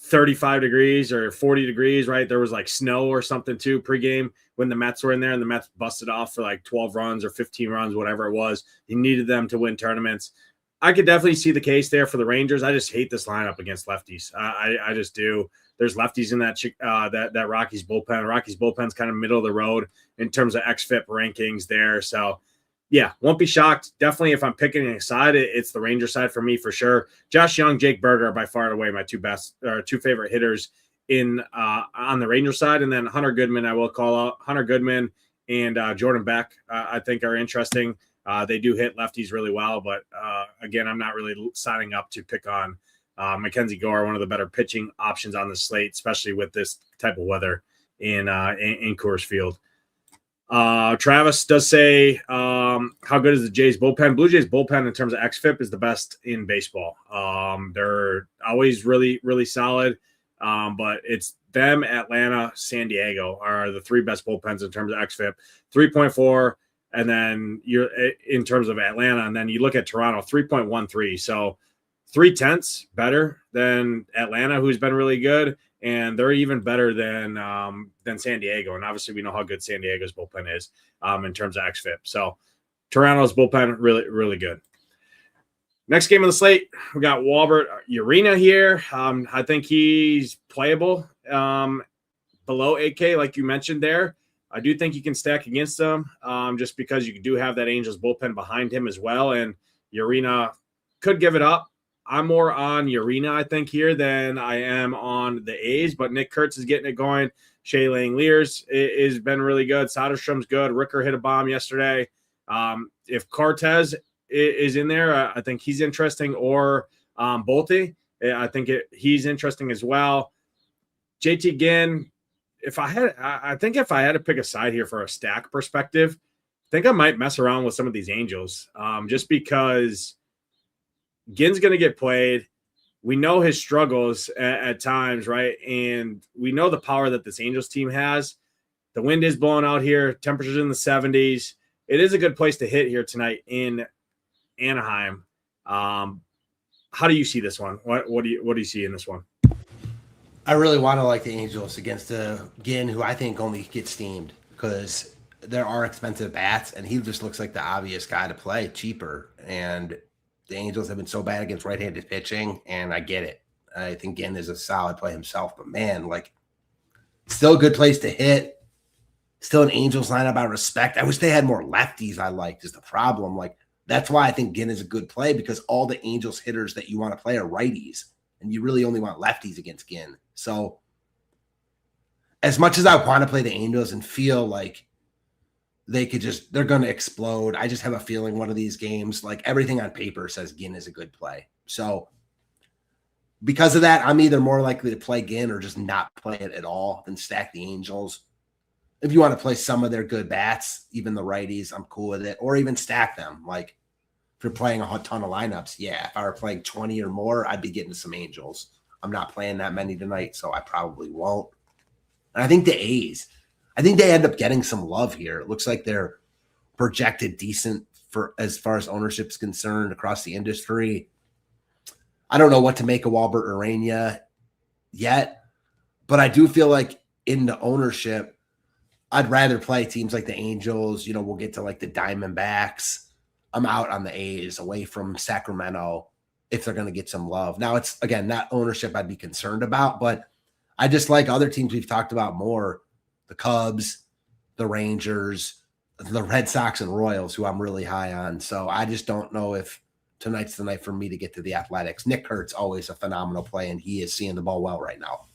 35 degrees or 40 degrees, right? There was like snow or something too pregame when the Mets were in there, and the Mets busted off for like 12 runs or 15 runs, whatever it was. You needed them to win tournaments. I could definitely see the case there for the Rangers. I just hate this lineup against lefties. I just do. There's lefties in that Rockies bullpen. Rockies bullpen's kind of middle of the road in terms of xFIP rankings there. So, yeah, won't be shocked. Definitely, if I'm picking a side, it's the Ranger side for me for sure. Josh Young, Jake Berger are by far and away my two favorite hitters in on the Ranger side, and then Hunter Goodman I will call out. Hunter Goodman and Jordan Beck I think are interesting. They do hit lefties really well, but again, I'm not really signing up to pick on Mackenzie Gore, one of the better pitching options on the slate, especially with this type of weather in Coors Field. Travis does say, how good is the Jays bullpen? Blue Jays bullpen in terms of xFIP is the best in baseball. They're always really, really solid. But it's them, Atlanta, San Diego are the three best bullpens in terms of xFIP, 3.4. And then you're in terms of Atlanta, and then you look at Toronto, 3.13. So 0.3 better than Atlanta, who's been really good. And they're even better than San Diego. And obviously we know how good San Diego's bullpen is in terms of xFIP. So Toronto's bullpen, really, really good. Next game on the slate, we got Walbert Urena here. I think he's playable below 8K, like you mentioned there. I do think you can stack against him just because you do have that Angels bullpen behind him as well. And Urena could give it up. I'm more on Urena, I think, here than I am on the A's, but Nick Kurtz is getting it going. Shea Langeliers has been really good. Soderstrom's good. Ricker hit a bomb yesterday. If Cortez is in there, I think he's interesting, or Bolte. I think he's interesting as well. JT Ginn, if I had to pick a side here for a stack perspective, I think I might mess around with some of these Angels just because Ginn's going to get played. We know his struggles at times, right? And we know the power that this Angels team has. The wind is blowing out here. Temperatures in the 70s. It is a good place to hit here tonight in Anaheim. How do you see this one? What do you see in this one? I really want to like the Angels against Ginn, who I think only gets steamed because there are expensive bats, and he just looks like the obvious guy to play, cheaper. And the Angels have been so bad against right-handed pitching, and I get it. I think Ginn is a solid play himself, but man, like, still a good place to hit. Still an Angels lineup I respect. I wish they had more lefties I liked is the problem. Like, that's why I think Ginn is a good play, because all the Angels hitters that you want to play are righties, and you really only want lefties against Ginn. So as much as I want to play the Angels and feel like they're going to explode, I just have a feeling one of these games, like everything on paper says Ginn is a good play. So because of that, I'm either more likely to play Ginn or just not play it at all than stack the Angels. If you want to play some of their good bats, even the righties, I'm cool with it. Or even stack them. Like if you're playing a ton of lineups, yeah, if I were playing 20 or more, I'd be getting some Angels. I'm not playing that many tonight, so I probably won't. And I think the A's, I think they end up getting some love here. It looks like they're projected decent for as far as ownership is concerned across the industry. I don't know what to make of Walbert Urena yet, but I do feel like in the ownership, I'd rather play teams like the Angels. You know, we'll get to like the Diamondbacks. I'm out on the A's, away from Sacramento if they're going to get some love. Now, it's, again, not ownership I'd be concerned about, but I just like other teams we've talked about more, the Cubs, the Rangers, the Red Sox, and Royals, who I'm really high on. So I just don't know if tonight's the night for me to get to the Athletics. Nick Kurtz, always a phenomenal play, and he is seeing the ball well right now.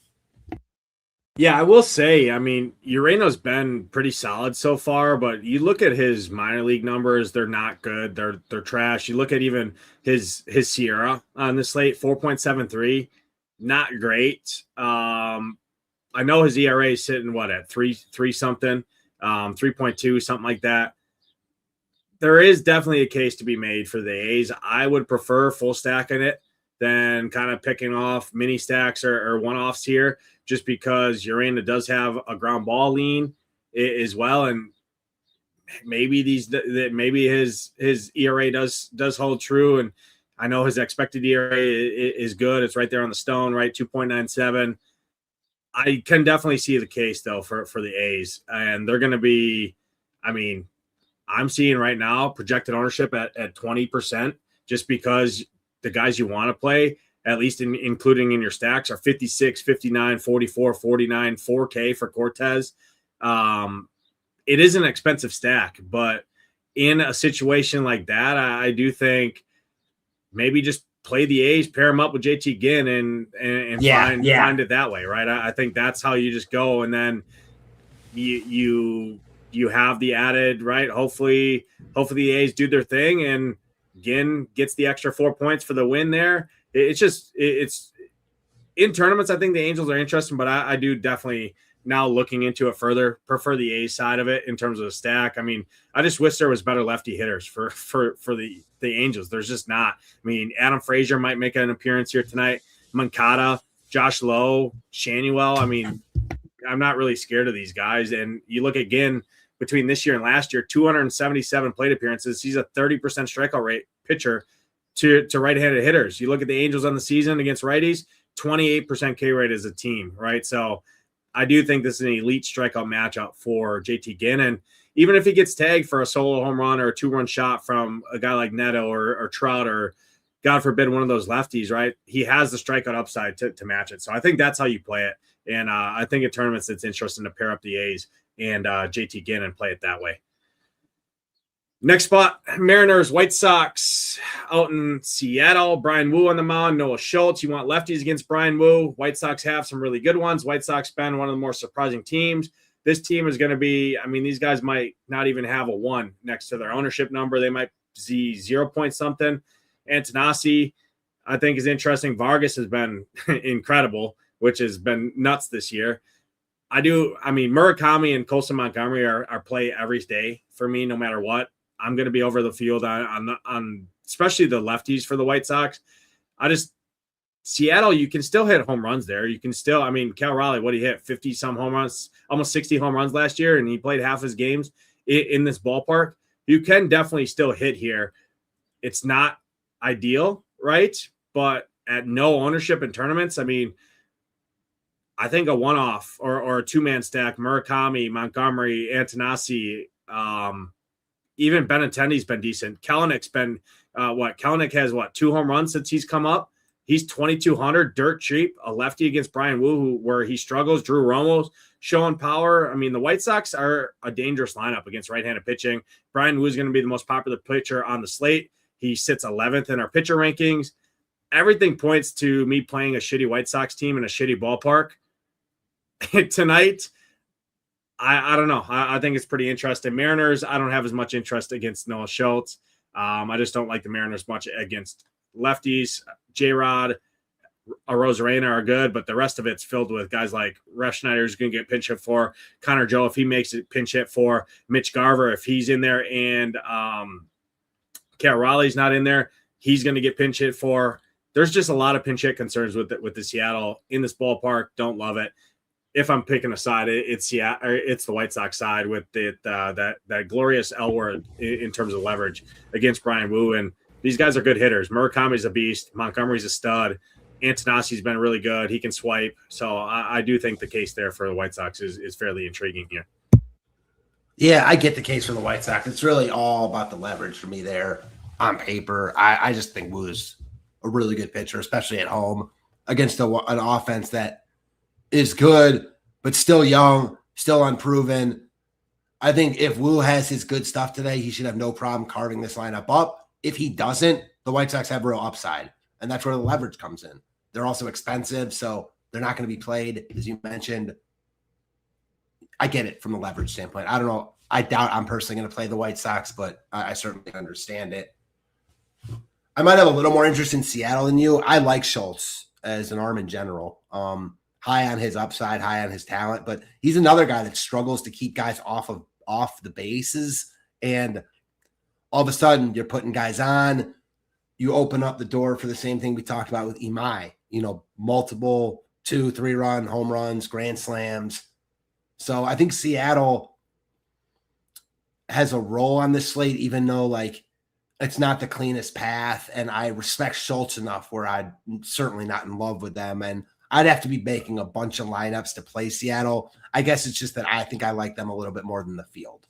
Yeah, I will say, I mean, Urena's been pretty solid so far, but you look at his minor league numbers, they're not good. They're trash. You look at even his Sierra on the slate, 4.73, not great. I know his ERA is sitting at 3 something, 3.2, something like that. There is definitely a case to be made for the A's. I would prefer full stacking it than kind of picking off mini stacks or one-offs here, just because Urena does have a ground ball lean as well. And maybe his ERA does hold true. And I know his expected ERA is good. It's right there on the stone, right? 2.97. I can definitely see the case though for the A's, and they're going to be, I mean, I'm seeing right now projected ownership at 20%, just because the guys you want to play, at least including in your stacks, are 56, 59, 44, 49, 4K for Cortez. It is an expensive stack, but in a situation like that, I do think maybe just play the A's, pair them up with JT Ginn, and find it that way, right? I think that's how you just go, and then you have the added, right? Hopefully the A's do their thing, and Ginn gets the extra 4 points for the win there. It's in tournaments, I think the Angels are interesting, but I do definitely now looking into it further, prefer the A side of it in terms of the stack. I mean, I just wish there was better lefty hitters for the Angels. There's just not. I mean, Adam Frazier might make an appearance here tonight. Moncada, Josh Lowe, Shanuel. I mean, I'm not really scared of these guys. And you look again between this year and last year, 277 plate appearances. He's a 30% strikeout rate pitcher to right-handed hitters. You look at the Angels on the season against righties, 28% K rate as a team, right? So I do think this is an elite strikeout matchup for JT Ginn. And even if he gets tagged for a solo home run or a 2-run shot from a guy like Neto or Trout or, God forbid, one of those lefties, right? He has the strikeout upside to match it. So I think that's how you play it. And I think in tournaments, it's interesting to pair up the A's and JT Ginn and play it that way. Next spot, Mariners, White Sox out in Seattle. Brian Wu on the mound, Noah Schultz. You want lefties against Brian Wu. White Sox have some really good ones. White Sox been one of the more surprising teams. This team is going to be, I mean, these guys might not even have a 1 next to their ownership number. They might see 0 point something. Antanasi, I think, is interesting. Vargas has been incredible, which has been nuts this year. I mean, Murakami and Colson Montgomery are play every day for me, no matter what. I'm going to be over the field on especially the lefties for the White Sox. Seattle, you can still hit home runs there. You can still, I mean, Cal Raleigh, what he hit 50-some home runs, almost 60 home runs last year, and he played half his games in this ballpark. You can definitely still hit here. It's not ideal, right? But at no ownership in tournaments, I mean, I think a one-off or a 2-man stack, Murakami, Montgomery, Antanasi, even Benintendi's been decent. Kelenic's been Kelenic has 2 home runs since he's come up. He's 2,200, dirt cheap, a lefty against Brian Wu, where he struggles. Drew Romo's showing power. I mean, the White Sox are a dangerous lineup against right-handed pitching. Brian Wu is going to be the most popular pitcher on the slate. He sits 11th in our pitcher rankings. Everything points to me playing a shitty White Sox team in a shitty ballpark tonight. I don't know. I think it's pretty interesting. Mariners, I don't have as much interest against Noah Schultz. I just don't like the Mariners much against lefties. J-Rod, Arozarena are good, but the rest of it's filled with guys like Resh Schneider's going to get pinch hit for. Connor Joe, if he makes it, pinch hit for. Mitch Garver, if he's in there, and Cal Raleigh's not in there, he's going to get pinch hit for. There's just a lot of pinch hit concerns with the Seattle in this ballpark. Don't love it. If I'm picking a side, it's the White Sox side with that glorious L word in terms of leverage against Brian Wu. And these guys are good hitters. Murakami's a beast. Montgomery's a stud. Antanasi's been really good. He can swipe. So I do think the case there for the White Sox is fairly intriguing here. Yeah, I get the case for the White Sox. It's really all about the leverage for me there on paper. I just think Wu's a really good pitcher, especially at home against an offense that is good, but still young, still unproven. I think if Wu has his good stuff today, he should have no problem carving this lineup up. If he doesn't, the White Sox have real upside, and that's where the leverage comes in. They're also expensive, so they're not going to be played, as you mentioned. I get it from the leverage standpoint. I don't know. I doubt I'm personally going to play the White Sox, but I certainly understand it. I might have a little more interest in Seattle than you. I like Schultz as an arm in general. High on his upside, high on his talent, but he's another guy that struggles to keep guys off the bases. And all of a sudden you're putting guys on, you open up the door for the same thing we talked about with Imai, multiple 2-3 run home runs, grand slams. So I think Seattle has a role on this slate, even though it's not the cleanest path. And I respect Schultz enough where I'm certainly not in love with them. And I'd have to be making a bunch of lineups to play Seattle. I guess it's just that I think I like them a little bit more than the field.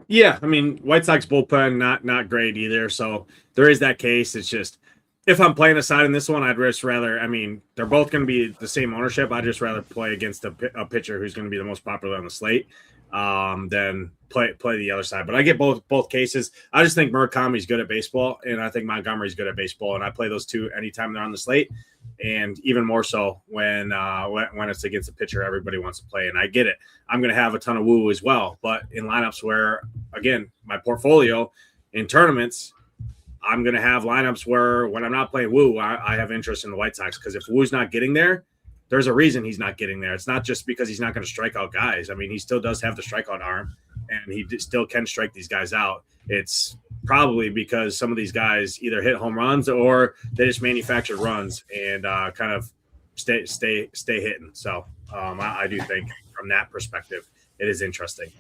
Yeah, I mean, White Sox bullpen, not great either. So there is that case. It's just, if I'm playing a side in this one, I'd just rather, I mean, they're both going to be the same ownership. I'd just rather play against a pitcher who's going to be the most popular on the slate than play the other side. But I get both cases. I just think Murakami's good at baseball, and I think Montgomery's good at baseball, and I play those two anytime they're on the slate, and even more so when it's against a pitcher everybody wants to play. And I get it. I'm going to have a ton of Woo as well, but in lineups where, again, my portfolio in tournaments, I'm going to have lineups where when I'm not playing Woo, I have interest in the White Sox, because if Woo's not getting there, there's a reason he's not getting there. It's not just because he's not going to strike out guys. I mean, he still does have the strikeout arm, and he still can strike these guys out. It's probably because some of these guys either hit home runs or they just manufactured runs and kind of stay hitting. So I do think from that perspective, it is interesting.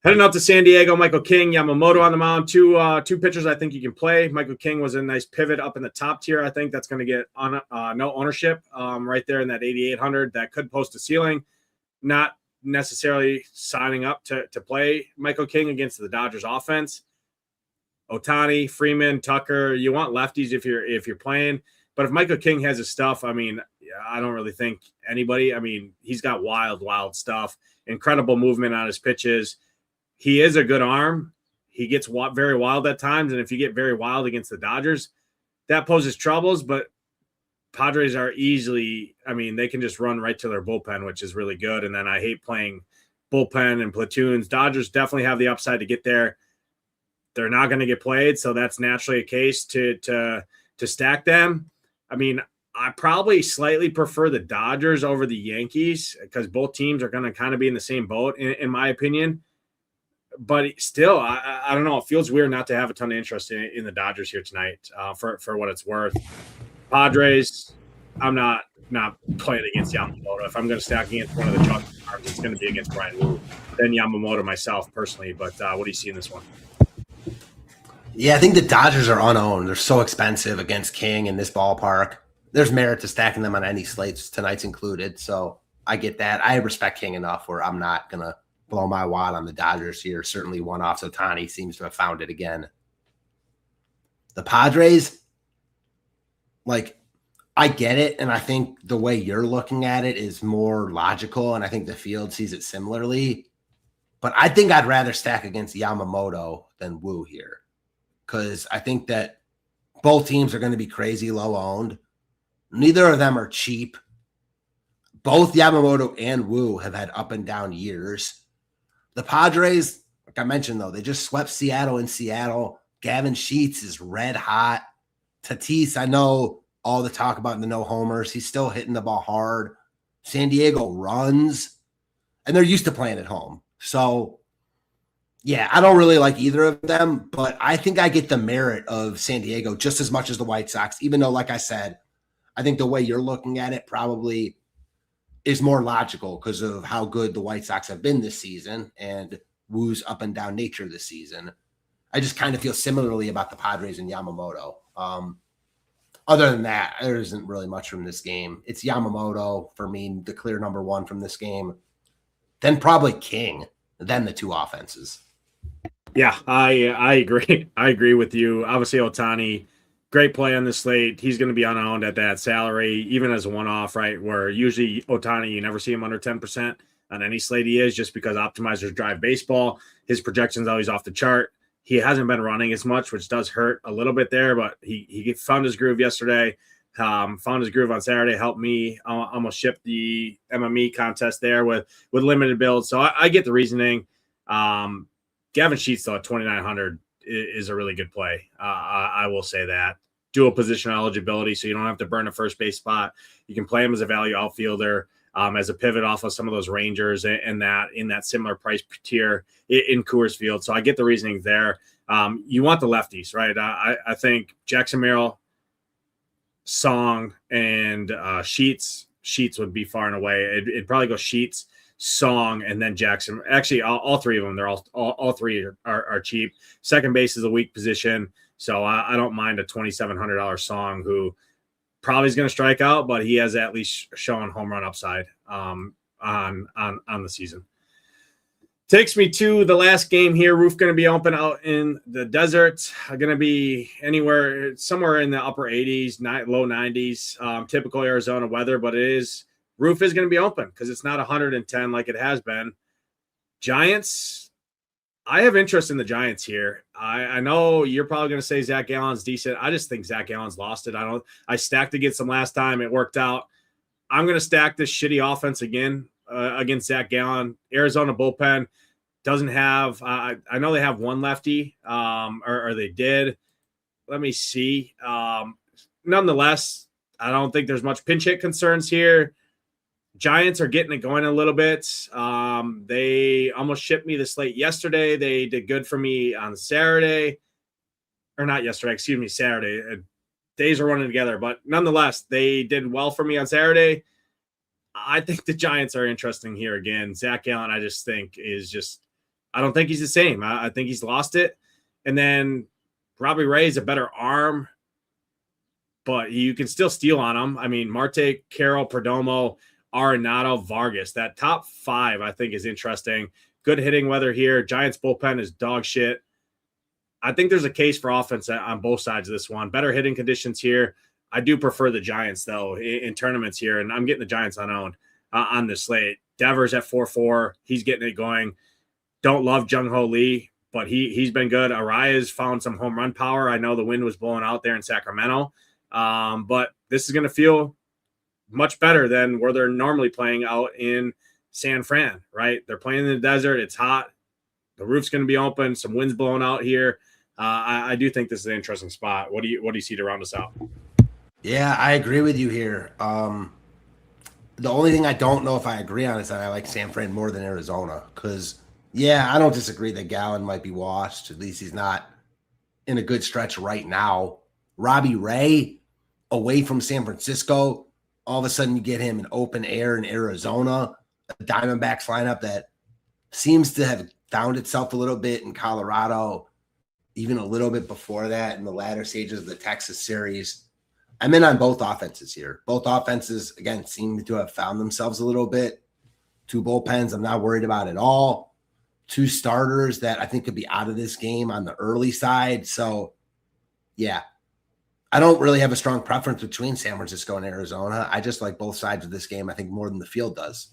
Heading up to San Diego, Michael King, Yamamoto on the mound. Two pitchers I think you can play. Michael King was a nice pivot up in the top tier. I think that's going to get on no ownership right there in that 8,800. That could post a ceiling. Not necessarily signing up to play Michael King against the Dodgers offense. Ohtani, Freeman, Tucker, you want lefties if you're playing. But if Michael King has his stuff, I mean, I don't really think anybody. I mean, he's got wild stuff, incredible movement on his pitches. He is a good arm. He gets very wild at times, and if you get very wild against the Dodgers, that poses troubles. But Padres are easily, I mean, they can just run right to their bullpen, which is really good. And then I hate playing bullpen and platoons. Dodgers definitely have the upside to get there. They're not going to get played, so that's naturally a case to stack them. I mean, I probably slightly prefer the Dodgers over the Yankees because both teams are going to kind of be in the same boat, in my opinion. But still, I don't know. It feels weird not to have a ton of interest in the Dodgers here tonight for what it's worth. Padres, I'm not playing against Yamamoto. If I'm going to stack against one of the chalk arms, it's going to be against Brian Wu. Then Yamamoto myself personally. But what do you see in this one? Yeah, I think the Dodgers are unowned. They're so expensive against King in this ballpark. There's merit to stacking them on any slates, tonight's included. So I get that. I respect King enough where I'm not going to blow my wad on the Dodgers here. Certainly one-off. Ohtani seems to have found it again. The Padres, like, I get it, and I think the way you're looking at it is more logical, and I think the field sees it similarly. But I think I'd rather stack against Yamamoto than Wu here because I think that both teams are going to be crazy low-owned. Neither of them are cheap. Both Yamamoto and Wu have had up and down years. The Padres, like I mentioned, though, they just swept Seattle in Seattle. Gavin Sheets is red hot. Tatis, I know all the talk about the no homers. He's still hitting the ball hard. San Diego runs, and they're used to playing at home. So, yeah, I don't really like either of them, but I think I get the merit of San Diego just as much as the White Sox, even though, like I said, I think the way you're looking at it probably is more logical because of how good the White Sox have been this season and Wu's up and down nature this season. I just kind of feel similarly about the Padres and Yamamoto. Other than that, there isn't really much from this game. It's Yamamoto for me, the clear number one from this game. Then probably King, then the two offenses. Yeah, I agree. I agree with you. Obviously, Ohtani, great play on the slate. He's going to be unowned at that salary, even as a one-off, right? Where usually Ohtani, you never see him under 10% on any slate he is, just because optimizers drive baseball. His projection's always off the chart. He hasn't been running as much, which does hurt a little bit there, but he found his groove yesterday, found his groove on Saturday, helped me almost ship the MME contest there with limited builds. So I get the reasoning. Gavin Sheets, though, at 2,900 is a really good play. I will say that. Dual position eligibility, so you don't have to burn a first base spot. You can play him as a value outfielder, as a pivot off of some of those Rangers and that in that similar price tier in Coors Field. So I get the reasoning there. You want the lefties, right? I think Jackson Merrill, Song, and Sheets would be far and away. It'd probably go Sheets, Song, and then Jackson. Actually, all three of them, they're all three are cheap. Second base is a weak position, so I don't mind a $2,700 Song who probably is going to strike out, but he has at least shown home run upside on the season. Takes me to the last game here. Roof going to be open out in the desert. Going to be somewhere in the upper 80s, low 90s. Typical Arizona weather, but roof is going to be open because it's not 110 like it has been. Giants, I have interest in the Giants here. I know you're probably going to say Zach Gallen's decent. I just think Zach Gallen's lost it. I stacked against him last time. It worked out. I'm going to stack this shitty offense again against Zach Gallen. Arizona bullpen doesn't have I know they have one lefty, or they did. Let me see. Nonetheless, I don't think there's much pinch hit concerns here. Giants are getting it going a little bit. They almost shipped me the slate yesterday. They did good for me on Saturday. Or not yesterday, excuse me, Saturday. Days are running together. But nonetheless, they did well for me on Saturday. I think the Giants are interesting here again. Zach Gallen, I just think, is just – I don't think he's the same. I think he's lost it. And then Robbie Ray is a better arm, but you can still steal on him. I mean, Marte, Carroll, Perdomo, Arenado, Vargas. That top five, I think, is interesting. Good hitting weather here. Giants bullpen is dog shit. I think there's a case for offense on both sides of this one. Better hitting conditions here. I do prefer the Giants, though, in tournaments here, and I'm getting the Giants unowned on this slate. Devers at 4-4. He's getting it going. Don't love Jung-Ho Lee, but he's been good. Arias found some home run power. I know the wind was blowing out there in Sacramento, but this is going to feel much better than where they're normally playing out in San Fran, right? They're playing in the desert. It's hot. The roof's going to be open. Some wind's blowing out here. I do think this is an interesting spot. What do you see to round us out? Yeah, I agree with you here. The only thing I don't know if I agree on is that I like San Fran more than Arizona because, yeah, I don't disagree that Gallen might be washed. At least he's not in a good stretch right now. Robbie Ray away from San Francisco. All of a sudden you get him in open air in Arizona, a Diamondbacks lineup that seems to have found itself a little bit in Colorado, even a little bit before that in the latter stages of the Texas series. I'm in on both offenses here. Both offenses, again, seem to have found themselves a little bit. Two bullpens I'm not worried about at all. Two starters that I think could be out of this game on the early side. So, yeah, I don't really have a strong preference between San Francisco and Arizona. I just like both sides of this game, I think, more than the field does.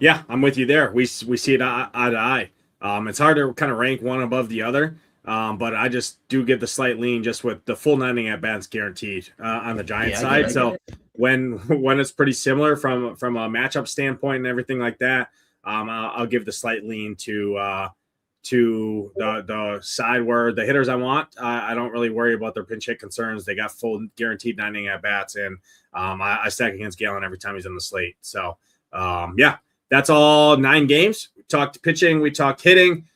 Yeah, I'm with you there. We see it eye to eye. It's hard to kind of rank one above the other. But I just do get the slight lean just with the full 9 at bats guaranteed on the Giants side. So when it's pretty similar from a matchup standpoint and everything like that, I'll give the slight lean to the side where the hitters I want. I don't really worry about their pinch hit concerns. They got full guaranteed 9 at bats, and I stack against Gallen every time he's on the slate. So yeah, that's all 9 games. We talked pitching, we talked hitting.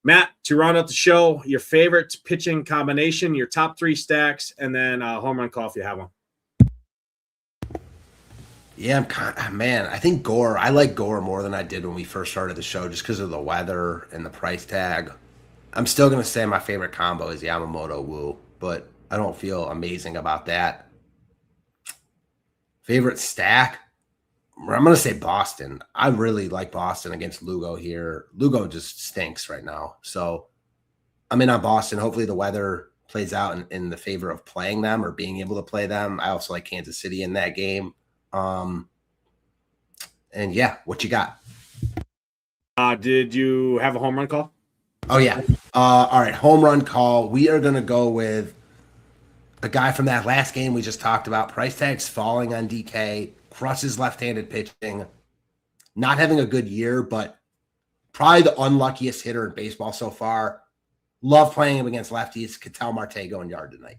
Matt, to round out the show, your favorite pitching combination, your top 3 stacks, and then home run call if you have one. Yeah, I think Gore. I like Gore more than I did when we first started the show just because of the weather and the price tag. I'm still going to say my favorite combo is Yamamoto Woo, but I don't feel amazing about that. Favorite stack? I'm going to say Boston. I really like Boston against Lugo here. Lugo just stinks right now. So I'm in on Boston. Hopefully the weather plays out in the favor of playing them or being able to play them. I also like Kansas City in that game. And yeah, what you got? Did you have a home run call? Oh, yeah. All right, home run call. We are going to go with a guy from that last game we just talked about. Price tag's falling on DK. Crushes left-handed pitching, not having a good year, but probably the unluckiest hitter in baseball so far. Love playing him against lefties. Ketel Marte going yard tonight.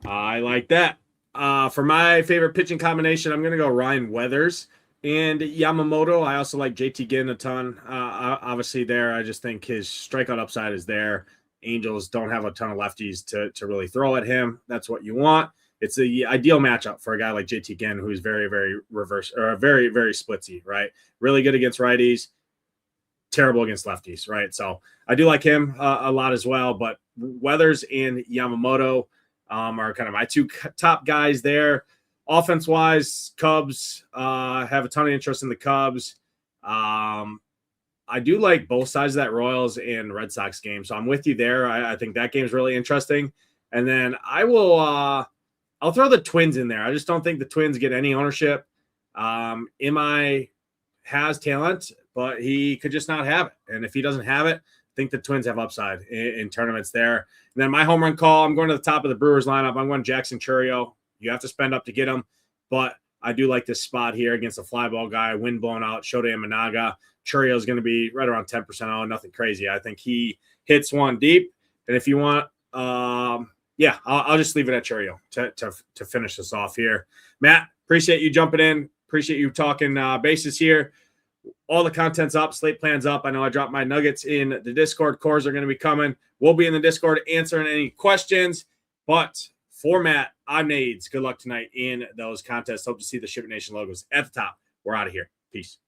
I like that. For my favorite pitching combination, I'm going to go Ryan Weathers and Yamamoto. I also like JT Ginn a ton. Obviously there, I just think his strikeout upside is there. Angels don't have a ton of lefties to really throw at him. That's what you want. It's the ideal matchup for a guy like JT Ginn, who's very, very reverse or very, very splitsy, right? Really good against righties, terrible against lefties, right? So I do like him a lot as well. But Weathers and Yamamoto are kind of my 2 top guys there. Offense-wise, Cubs have a ton of interest in the Cubs. I do like both sides of that Royals and Red Sox game, so I'm with you there. I think that game's really interesting. And then I'll throw the Twins in there. I just don't think the Twins get any ownership. MI has talent, but he could just not have it. And if he doesn't have it, I think the Twins have upside in tournaments there. And then my home run call, I'm going to the top of the Brewers lineup. I'm going Jackson Chourio. You have to spend up to get him, but I do like this spot here against a fly ball guy, wind blown out, Shota Imanaga. Chourio is going to be right around 10% owned, nothing crazy. I think he hits one deep. And if you want, yeah, I'll just leave it at Chourio to finish this off here. Matt, appreciate you jumping in. appreciate you talking bases here. All the content's up. Slate plan's up. I know I dropped my nuggets in the Discord. Coors are going to be coming. We'll be in the Discord answering any questions. But for Matt, I'm Nades. Good luck tonight in those contests. Hope to see the Ship Nation logos at the top. We're out of here. Peace.